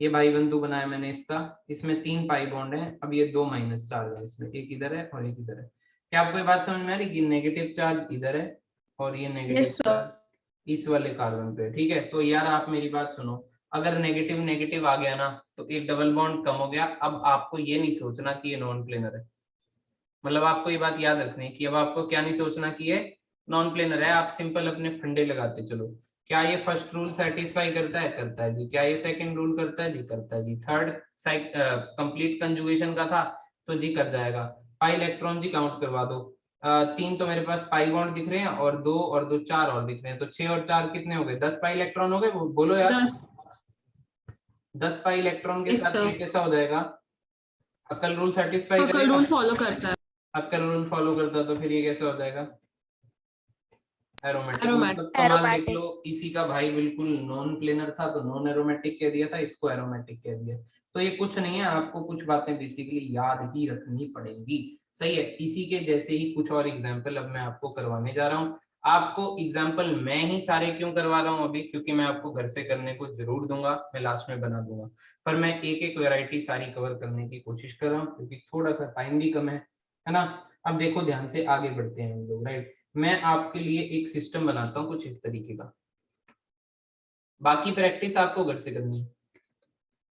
ये भाई बंधु बनाया मैंने इसका, इसमें 3 पाई बॉन्ड है, अब ये 2 माइनस चार्ज है इसमें, एक इधर है और एक इधर है। क्या आपको ये बात समझ में आ रही कि नेगेटिव चार्ज इधर है और ये नेगेटिव Yes, sir. चार्ज इस वाले कार्बन पे, ठीक है। तो यार आप मेरी बात सुनो, अगर नेगेटिव नेगेटिव आ गया ना तो एक डबल बॉन्ड कम हो गया। अब आपको ये नहीं सोचना कि ये नॉन प्लेनर है, मतलब आपको ये बात याद रखनी है कि अब आपको क्या नहीं सोचना कि ये नॉन प्लेनर है, आप सिंपल अपने फंडे लगाते चलो। क्या ये फर्स्ट रूल सेटिस्फाई करता है? करता है जी। क्या ये सेकंड रूल करता है जी? करता है जी। थर्ड कंप्लीट कंजुगेशन का था तो जी कर जाएगा। पाई इलेक्ट्रॉन जी काउंट करवा दो, 3 तो मेरे पास पाई बॉन्ड दिख रहे हैं और 2 और 2 4 और दिख रहे हैं, तो 6 और 4 कितने हो गए? 10 पाई इलेक्ट्रॉन हो गए, बोलो यार। 10. 10 पाई इलेक्ट्रॉन के Yes, साथ sir. ये कैसा हो जाएगा? अक्कल रूल सेटिस्फाई Huckel करेगा? rule follow करता है. अक्कल रूल फॉलो करता तो फिर ये कैसा हो जाएगा? एरोमेटिक। Aromatic. मतलब कमाल देख एरोमेटिक। लो, इसी का भाई बिल्कुल नॉन प्लेनर था तो नॉन एरोमेटिक कह दिया था, इसको एरोमेटिक कह दिया। तो ये कुछ नहीं है, आपको कुछ बातें बेसिकली याद ही रखनी पड़ेंगी, सही है। इसी के जैसे ही कुछ और एग्जांपल अब मैं आपको करवाने जा रहा हूँ। आपको एग्जांपल मैं ही सारे क्यों करवा रहा हूँ अभी, क्योंकि मैं आपको घर से करने को जरूर दूंगा, मैं लास्ट में बना दूंगा, पर मैं एक एक वेराइटी सारी कवर करने की कोशिश कर रहा हूँ क्योंकि थोड़ा सा टाइम भी कम है ना। अब देखो ध्यान से आगे बढ़ते हैं हम लोग, राइट। मैं आपके लिए एक सिस्टम बनाता हूँ कुछ इस तरीके का, बाकी प्रैक्टिस आपको घर से करनी है।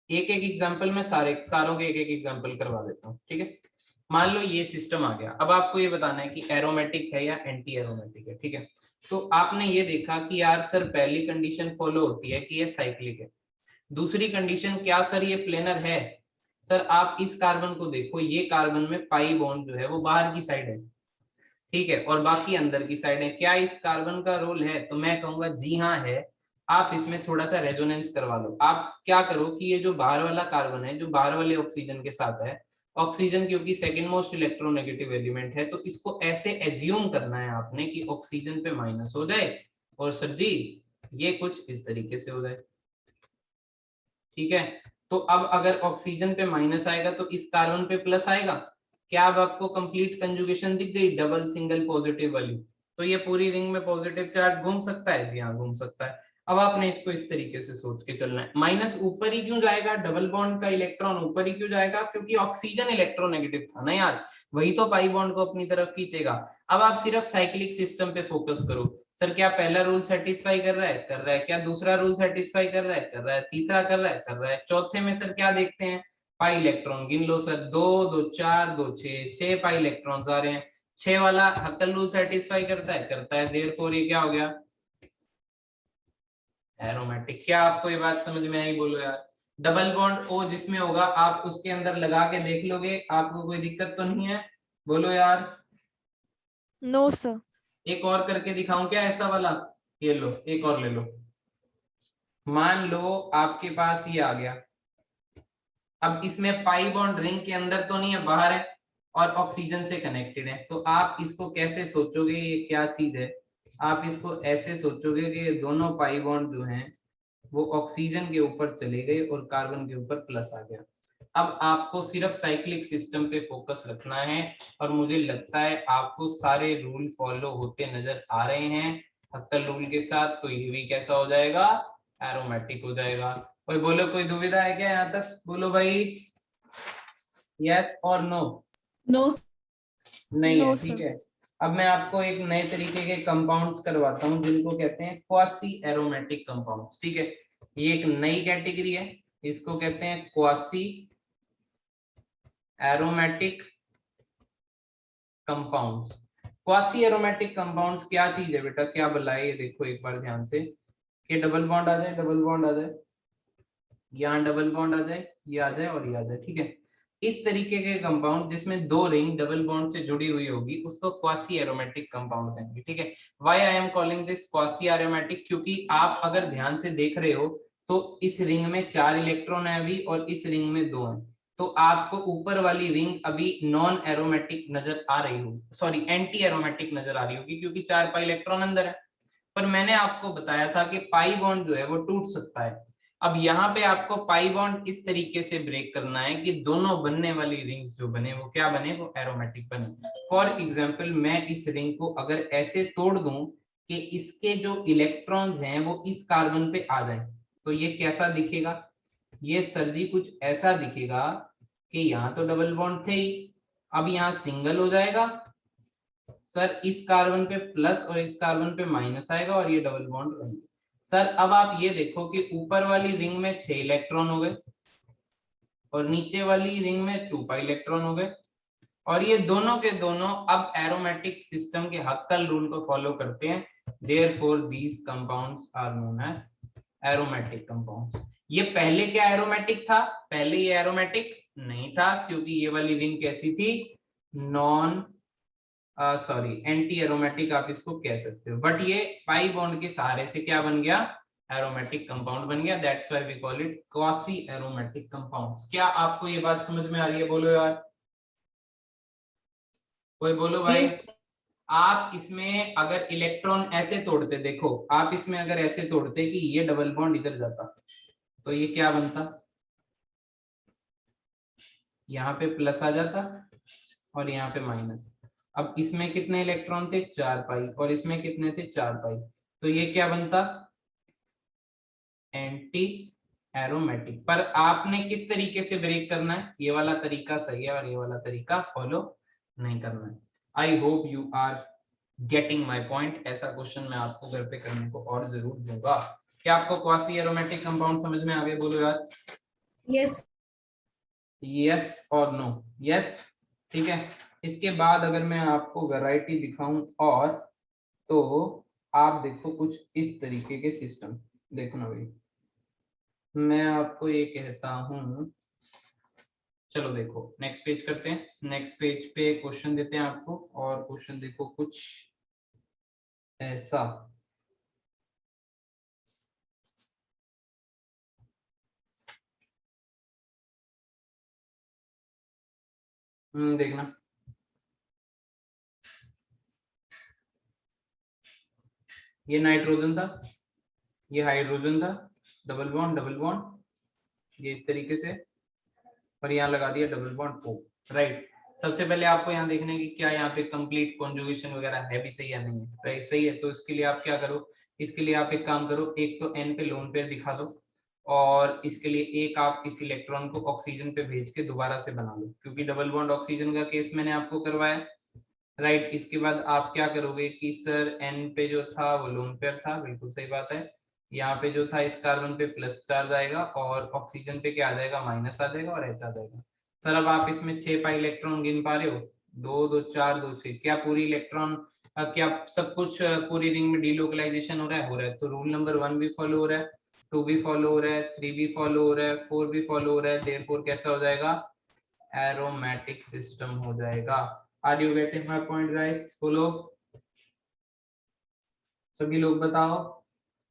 एक एक एग्जांपल में सारों के एक एक एग्जांपल करवा देता हूँ, ठीक है। मान लो ये सिस्टम आ गया, अब आपको ये बताना है कि एरोमेटिक है या एंटी एरोमेटिक है, ठीक है। तो आपने ये देखा कि यार सर पहली कंडीशन फॉलो होती है कि ये साइक्लिक है, दूसरी कंडीशन क्या सर ये प्लेनर है? सर आप इस कार्बन को देखो, ये कार्बन में पाई बॉन्ड जो है वो बाहर की साइड है, ठीक है, और बाकी अंदर की साइड है। क्या इस कार्बन का रोल है? तो मैं कहूंगा जी हाँ है। आप इसमें थोड़ा सा रेजोनेंस करवा लो। आप क्या करो कि ये जो बाहर वाला कार्बन है, जो बाहर वाले ऑक्सीजन के साथ है, ऑक्सीजन क्योंकि सेकंड मोस्ट इलेक्ट्रोनेगेटिव एलिमेंट है, तो इसको ऐसे एज्यूम करना है आपने कि ऑक्सीजन पे माइनस हो जाए और सर जी ये कुछ इस तरीके से हो जाए, ठीक है। तो अब अगर ऑक्सीजन पे माइनस आएगा तो इस कार्बन पे प्लस आएगा। क्या अब आपको कंप्लीट कंजुगेशन दिख गई, डबल सिंगल पॉजिटिव वाली? तो ये पूरी रिंग में पॉजिटिव चार्ज घूम सकता है जी हाँ, घूम सकता है। अब आपने इसको इस तरीके से सोच के चलना है, माइनस ऊपर ही क्यों जाएगा, डबल बॉन्ड का इलेक्ट्रॉन ऊपर ही क्यों जाएगा? क्योंकि ऑक्सीजन इलेक्ट्रोनेगेटिव था ना यार, वही तो पाई बॉन्ड को अपनी तरफ खींचेगा। अब आप सिर्फ साइक्लिक सिस्टम पे फोकस करो। सर क्या पहला रूल सेटिस्फाई कर रहा है? कर रहा है। क्या दूसरा रूल सेटिस्फाई कर रहा है? कर रहा है। तीसरा कर रहा है? कर रहा है। चौथे में सर क्या देखते हैं? पाई इलेक्ट्रॉन गिन लो सर, 2 2 4 2 6 पाई इलेक्ट्रॉन्स आ रहे हैं। 6 वाला हक्कल रूल सेटिस्फाई करता है? करता है। देयरफॉर ये क्या हो गया? एरोमेटिक। क्या आपको ये बात समझ में आई? बोलो यार। डबल बॉन्ड ओ जिसमें होगा आप उसके अंदर लगा के देख लोगे, आपको कोई दिक्कत तो नहीं है? बोलो यार। No sir. एक और करके दिखाऊं क्या ऐसा वाला? ये लो एक और ले लो। मान लो आपके पास ये आ गया, अब इसमें पाई बॉन्ड रिंग के अंदर तो नहीं है, बाहर है और ऑक्सीजन से कनेक्टेड है। तो आप इसको कैसे सोचोगे, ये क्या चीज है? आप इसको ऐसे सोचोगे कि ये दोनों पाई बॉन्ड जो हैं वो ऑक्सीजन के ऊपर चले गए और कार्बन के ऊपर प्लस आ गया। अब आपको सिर्फ साइक्लिक सिस्टम पे फोकस रखना है और मुझे लगता है आपको सारे रूल फॉलो होते नजर आ रहे हैं हक्कल रूल के साथ। तो ये भी कैसा हो जाएगा? एरोमेटिक हो जाएगा। कोई बोलो, कोई दुविधा है क्या यहाँ तक? बोलो भाई, यस और नो? No. नहीं है, नो ठीक सर। है। अब मैं आपको एक नए तरीके के कंपाउंड्स करवाता हूँ जिनको कहते हैं क्वासी एरोमेटिक कंपाउंड्स, ठीक है। ये एक नई कैटेगरी है, इसको कहते हैं quasi aromatic compounds. Quasi aromatic compounds क्या चीज है बेटा, क्या बुलाए, ये देखो एक बार ध्यान से, कि डबल बॉन्ड आ जाए, डबल बॉन्ड आ जाए, यहाँ डबल बॉन्ड आ जाए, ये आ जाए और ये आ जाए, ठीक है। इस तरीके के कंपाउंड जिसमें दो रिंग डबल बॉन्ड से जुड़ी हुई होगी उसको क्वासी एरोमेटिक कंपाउंड कहेंगे, ठीक है। Why I am calling this quasi aromatic, क्योंकि आप अगर ध्यान से देख रहे हो तो इस रिंग में 4 इलेक्ट्रॉन है अभी और इस रिंग में 2 हैं, तो आपको ऊपर वाली रिंग अभी नॉन एरोमेटिक नजर आ रही होगी, सॉरी एंटी एरोमेटिक नजर आ रही होगी, क्योंकि 4 पाई इलेक्ट्रॉन अंदर है। पर मैंने आपको बताया था कि पाई बॉन्ड जो है वो टूट सकता है। अब यहाँ पे आपको पाई बॉन्ड इस तरीके से ब्रेक करना है कि दोनों बनने वाली रिंग्स जो बने वो क्या बने, वो एरोमेटिक बने। फॉर एग्जाम्पल मैं इस रिंग को अगर ऐसे तोड़ दूं कि इसके जो इलेक्ट्रॉन्स हैं वो इस कार्बन पे आ जाए, तो ये कैसा दिखेगा, ये सर जी कुछ ऐसा दिखेगा कि यहाँ तो डबल बॉन्ड थे ही, अब यहाँ सिंगल हो जाएगा सर, इस कार्बन पे प्लस और इस कार्बन पे माइनस आएगा और ये डबल बॉन्ड रहेंगे। सर अब आप ये देखो कि ऊपर वाली रिंग में 6 इलेक्ट्रॉन हो गए और नीचे वाली रिंग में 2 पाई इलेक्ट्रॉन हो गए, और ये दोनों के दोनों अब एरोमेटिक सिस्टम के हक्कल रूल को फॉलो करते हैं, therefore these compounds are known as aromatic compounds. ये पहले क्या एरोमेटिक था, पहले ये एरोमेटिक नहीं था क्योंकि ये वाली रिंग कैसी थी, नॉन सॉरी एंटी एरोमेटिक आप इसको कह सकते हो, बट ये पाई बॉन्ड के सहारे से क्या बन गया, एरोमेटिक कंपाउंड बन गया, that's why we call it quasi aromatic compounds. क्या आपको ये बात समझ में आ रही है, बोलो यार, कोई बोलो भाई। Yes. आप इसमें अगर इलेक्ट्रॉन ऐसे तोड़ते, देखो आप इसमें अगर ऐसे तोड़ते कि ये डबल बॉन्ड इधर जाता तो ये क्या बनता, यहाँ पे प्लस आ जाता और यहाँ पे माइनस। अब इसमें कितने इलेक्ट्रॉन थे, 4 पाई, और इसमें कितने थे, 4 पाई, तो ये क्या बनता, एंटी एरोमेटिक। पर आपने किस तरीके से ब्रेक करना है, ये वाला तरीका सही है और ये वाला तरीका फॉलो नहीं करना है। I hope you are getting my point. ऐसा क्वेश्चन मैं आपको घर पे करने को और जरूर दूंगा। क्या आपको क्वासी एरोमेटिक कंपाउंड समझ में आ गए, बोलो यार Yes. यस और नो, यस, ठीक है। इसके बाद अगर मैं आपको वैरायटी दिखाऊं और, तो आप देखो कुछ इस तरीके के सिस्टम, देखो ना भाई, मैं आपको ये कहता हूं, चलो देखो नेक्स्ट पेज करते हैं, नेक्स्ट पेज पे क्वेश्चन देते हैं आपको, और क्वेश्चन देखो कुछ ऐसा, देखना, ये नाइट्रोजन था, ये हाइड्रोजन था, डबल बॉन्ड डबल बॉन्ड, ये इस तरीके से, और यहाँ लगा दिया डबल बॉन्ड ओ, राइट। सबसे पहले आपको यहाँ देखना है कि क्या यहाँ पे कंप्लीट कॉन्जुगेशन वगैरह है भी सही या नहीं है, राइट सही है। तो इसके लिए आप क्या करो, इसके लिए आप एक काम करो, एक तो एन पे लोन पेयर दिखा दो, और इसके लिए एक आप इस इलेक्ट्रॉन को ऑक्सीजन पे भेज के दोबारा से बना लो, क्योंकि डबल बॉन्ड ऑक्सीजन का केस मैंने आपको करवाया, राइट। इसके बाद आप क्या करोगे कि सर एन पे जो था वो लोन पेयर था, बिल्कुल सही बात है, यहाँ पे जो था इस कार्बन पे प्लस चार्ज आएगा और ऑक्सीजन पे क्या आ जाएगा, माइनस आ जाएगा और एच आ जाएगा। सर अब आप इसमें 6 पाई इलेक्ट्रॉन गिन पा रहे हो, 2 2 4 2 6, क्या पूरी इलेक्ट्रॉन क्या सब कुछ पूरी रिंग में डीलोकलाइजेशन हो रहा है, हो रहा है। तो रूल नंबर 1 भी फॉलो हो रहा है, 2 भी फॉलो हो रहा है, 3 भी फॉलो हो रहा है, 4 भी फॉलो हो रहा है, देयरफॉर कैसा हो जाएगा, एरोमेटिक सिस्टम हो जाएगा। Are you getting my point guys, बोलो सभी लोग बताओ,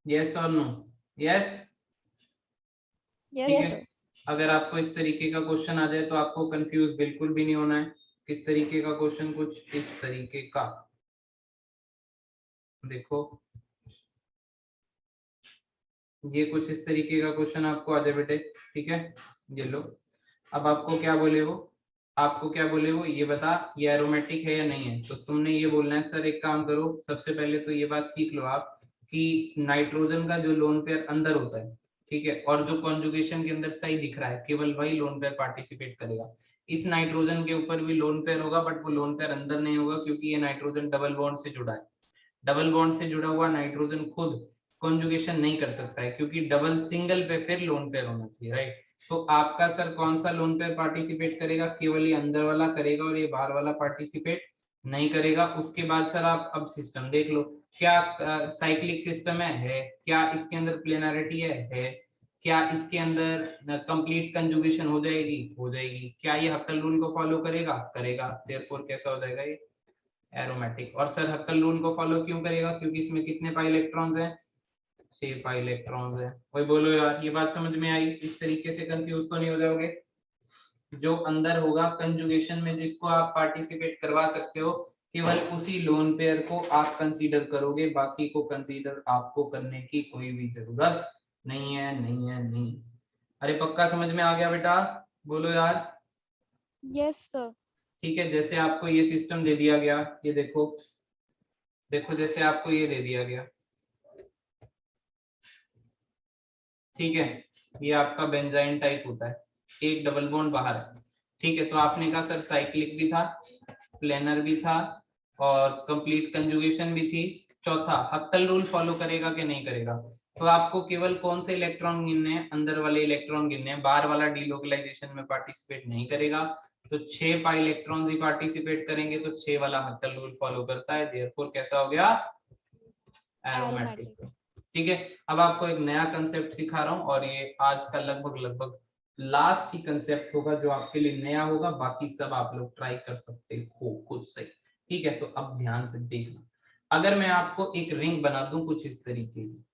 यस और नो, यस, यस सर। अगर आपको इस तरीके का क्वेश्चन आ जाए तो आपको कंफ्यूज बिल्कुल भी नहीं होना है। किस तरीके का क्वेश्चन, कुछ इस तरीके का, देखो ये कुछ इस तरीके का क्वेश्चन आपको आ जाए बेटे, ठीक है, ये लो। अब आपको क्या बोले वो, आपको क्या बोले वो, ये बता ये एरोमेटिक है या नहीं है। तो तुमने ये बोलना है सर एक काम करो, सबसे पहले तो ये बात सीख लो आप कि नाइट्रोजन का जो लोन पेयर अंदर होता है, ठीक है, और जो कॉन्जुगेशन के अंदर सही दिख रहा है, केवल वही लोन पेयर पार्टिसिपेट करेगा। इस नाइट्रोजन के ऊपर भी लोन पेयर होगा, बट वो लोन पेयर अंदर नहीं होगा क्योंकि ये नाइट्रोजन डबल बॉन्ड से जुड़ा है। डबल बॉन्ड से जुड़ा हुआ नाइट्रोजन खुद कॉन्जुगेशन नहीं कर सकता है, क्योंकि डबल सिंगल पे फिर लोन पेयर होना चाहिए, राइट। तो आपका सर कौन सा लोन पेयर पार्टिसिपेट करेगा, केवल ये अंदर वाला करेगा और ये बाहर वाला पार्टिसिपेट नहीं करेगा। उसके बाद सर आप अब सिस्टम देख लो, क्या साइक्लिक सिस्टम है, क्या इसके अंदर प्लेनारिटी है, क्या इसके अंदर कंप्लीट कंजुगेशन हो जाएगी, क्या ये हक्कल रूल को फॉलो करेगा, देयरफॉर कैसा हो जाएगा ये एरोमेटिक। और सर हक्कल रूल को फॉलो क्यों करेगा, क्योंकि इसमें कितने पाई इलेक्ट्रॉन्स हैं, 6 पाई इलेक्ट्रॉन्स हैं। वही बोलो यार, ये बात समझ में आई? इस तरीके से कंफ्यूज तो नहीं हो जाओगे? जो अंदर होगा कंजुगेशन में जिसको आप पार्टिसिपेट करवा सकते हो, केवल उसी लोन पेयर को आप कंसीडर करोगे, बाकी को कंसीडर आपको करने की कोई भी जरूरत नहीं है। अरे पक्का समझ में आ गया बेटा? बोलो यार। Yes sir. ठीक है, जैसे आपको ये सिस्टम दे दिया गया, ये देखो जैसे आपको ये दे दिया गया, ठीक है, ये आपका बेंजाइन टाइप होता है, एक डबल बॉन्ड बाहर है, ठीक है। तो आपने कहा सर साइक्लिक भी था, प्लेनर भी था और कंप्लीट कंजुगेशन भी थी, चौथा हक्कल रूल फॉलो करेगा कि नहीं करेगा। तो आपको केवल कौन से इलेक्ट्रॉन गिनने हैं, अंदर वाले इलेक्ट्रॉन गिनने हैं, बाहर वाला डीलोकलाइजेशन में पार्टिसिपेट नहीं करेगा। तो 6 पाई इलेक्ट्रॉन ही पार्टिसिपेट करेंगे, तो 6 वाला हक्कल रूल फॉलो करता है, देयरफॉर कैसा हो गया एरोमेटिक। ठीक है, अब आपको एक नया कंसेप्ट सिखा रहा हूँ और ये आज का लगभग लास्ट ही कंसेप्ट होगा जो आपके लिए नया होगा, बाकी सब आप लोग ट्राई कर सकते हो खुद से। ठीक है, तो अब ध्यान से देखना, अगर मैं आपको एक रिंग बना दूं कुछ इस तरीके की,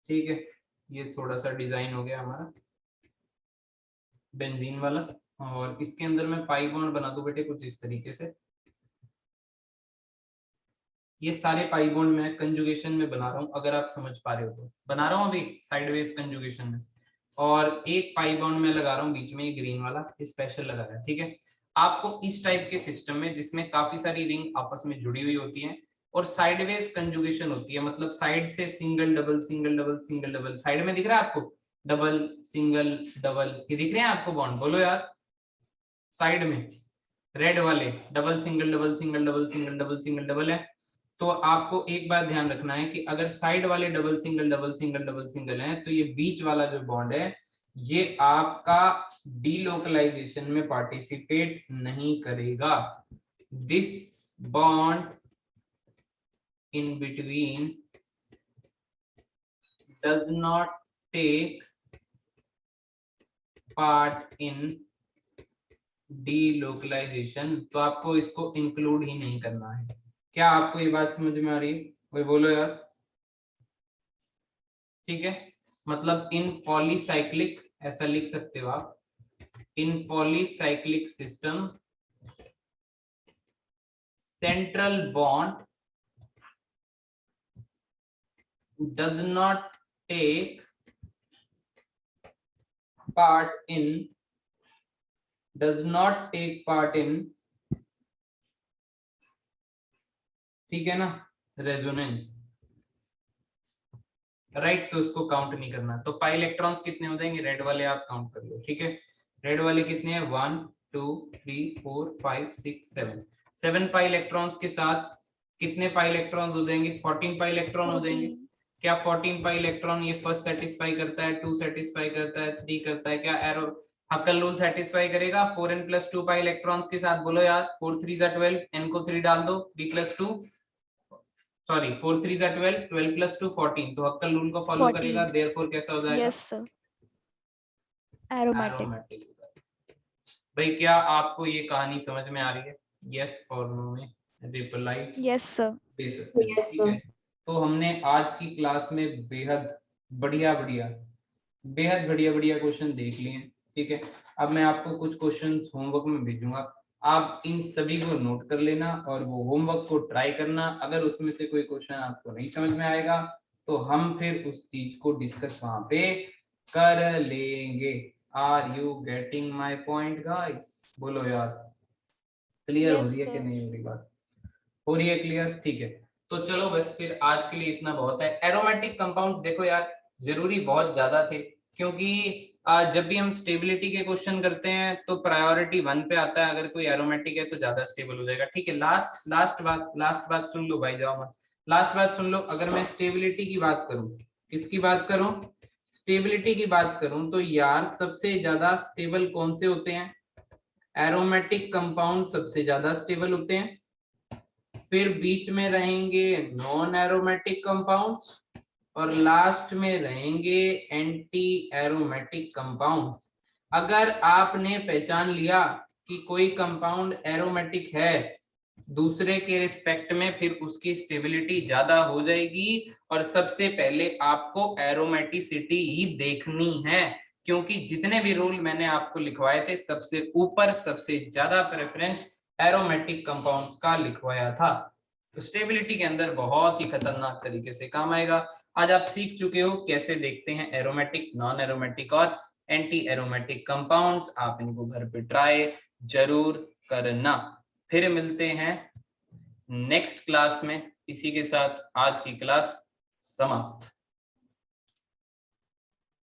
ठीक है, ये थोड़ा सा डिजाइन हो गया हमारा बेंजीन वाला, और इसके अंदर मैं पाई बॉन्ड बना दूं बेटे कुछ इस तरीके से। ये सारे पाई बॉन्ड मैं कंजुगेशन में बना रहा हूं, अगर आप समझ पा रहे हो तो बना रहा हूं अभी साइडवेज कंजुगेशन में, और एक पाई बॉन्ड में लगा रहा हूं बीच में, ये ग्रीन वाला स्पेशल लगा रहा है। ठीक है, आपको इस टाइप के सिस्टम में जिसमें काफी सारी रिंग आपस में जुड़ी हुई होती हैं और साइडवेज कंजुगेशन होती है, मतलब साइड से single double single double single double, side में दिख रहा है आपको डबल सिंगल डबल, ये दिख रहे हैं आपको बॉन्ड, बोलो यार। साइड में रेड वाले double single double single double single double single double है। तो आपको एक बात ध्यान रखना है कि अगर साइड वाले double single double single double single है, तो ये बीच वाला जो बॉन्ड है ये आपका डीलोकलाइजेशन में पार्टिसिपेट नहीं करेगा। This bond in between does not take part in delocalization, तो आपको इसको इंक्लूड ही नहीं करना है। क्या आपको ये बात समझ में आ रही है? वही बोलो यार। ठीक है, मतलब इन पॉलीसाइक्लिक, ऐसा लिख सकते हो आप, in polycyclic system central bond does not take part in ठीक है ना, रेजोनेंस, राइट। तो उसको काउंट नहीं करना। तो पाई इलेक्ट्रॉन्स कितने हो जाएंगे, रेड वाले आप काउंट कर लो। ठीक है, रेड वाले कितने हैं, 1 2 3 4 5 6 7, 7 पाई इलेक्ट्रॉन्स के साथ कितने पाई इलेक्ट्रॉन्स हो जाएंगे, 14 पाई इलेक्ट्रॉन हो जाएंगे। क्या 14 पाई इलेक्ट्रॉन ये फर्स्ट सेटिस्फाई करता है, 2 सेटिस्फाई करता है, 3 करता है, क्या एरो हक्कल रूल सेटिस्फाई करेगा 4n+2 पाई इलेक्ट्रॉन्स के साथ, बोलो यार। 4 3 12, n को 3 डाल दो, 3+2 सॉरी 4 3 12, 12+2 14, तो हक्कल रूल को फॉलो करेगा, देयरफॉर कैसा हो जाएगा, यस सर, एरोमेटिक। एरोमेटिक। भाई क्या आपको ये कहानी समझ में आ रही है? यस और नो में रिप्लाई यस सर। दे सकते हैं। ठीक है, तो हमने आज की क्लास में बेहद बढ़िया क्वेश्चन देख लिए। ठीक है, अब मैं आपको कुछ क्वेश्चन होमवर्क में भेजूंगा, आप इन सभी को नोट कर लेना और वो होमवर्क को ट्राई करना। अगर उसमें से कोई क्वेश्चन आपको नहीं समझ में आएगा तो हम फिर उस चीज को डिस्कस वहां पे कर लेंगे। Are you getting my point guys? बोलो यार, क्लियर हो रही है कि नहीं हो रही बात? हो रही है क्लियर? ठीक है, तो चलो बस फिर आज के लिए इतना बहुत है। एरोमेटिक कंपाउंड देखो यार जरूरी बहुत ज्यादा थे, क्योंकि जब भी हम स्टेबिलिटी के क्वेश्चन करते हैं तो प्रायोरिटी 1 पे आता है, अगर कोई एरोमेटिक है तो ज्यादा स्टेबल हो जाएगा। ठीक है, लास्ट बात सुन लो भाई, जाओ मत, लास्ट बात सुन लो। अगर मैं स्टेबिलिटी की बात करूं, किसकी बात करूं, स्टेबिलिटी की बात करूं तो यार सबसे ज्यादा स्टेबल कौन से होते हैं? एरोमेटिक कंपाउंड सबसे ज्यादा स्टेबल होते हैं, फिर बीच में रहेंगे नॉन एरोमेटिक कंपाउंड्स और लास्ट में रहेंगे एंटी एरोमेटिक कंपाउंड्स। अगर आपने पहचान लिया कि कोई कंपाउंड एरोमेटिक है दूसरे के रिस्पेक्ट में, फिर उसकी स्टेबिलिटी ज्यादा हो जाएगी। और सबसे पहले आपको एरोमेटिसिटी ही देखनी है, क्योंकि जितने भी रूल मैंने आपको लिखवाए थे सबसे ऊपर सबसे ज्यादा प्रेफरेंस एरोमेटिक कंपाउंड्स का लिखवाया था। तो स्टेबिलिटी के अंदर बहुत ही खतरनाक तरीके से काम आएगा। आज आप सीख चुके हो कैसे देखते हैं एरोमेटिक, नॉन एरोमेटिक और एंटी एरोमेटिक कंपाउंड्स। आप इनको घर पे ट्राई जरूर करना। फिर मिलते हैं नेक्स्ट क्लास में। इसी के साथ आज की क्लास समाप्त।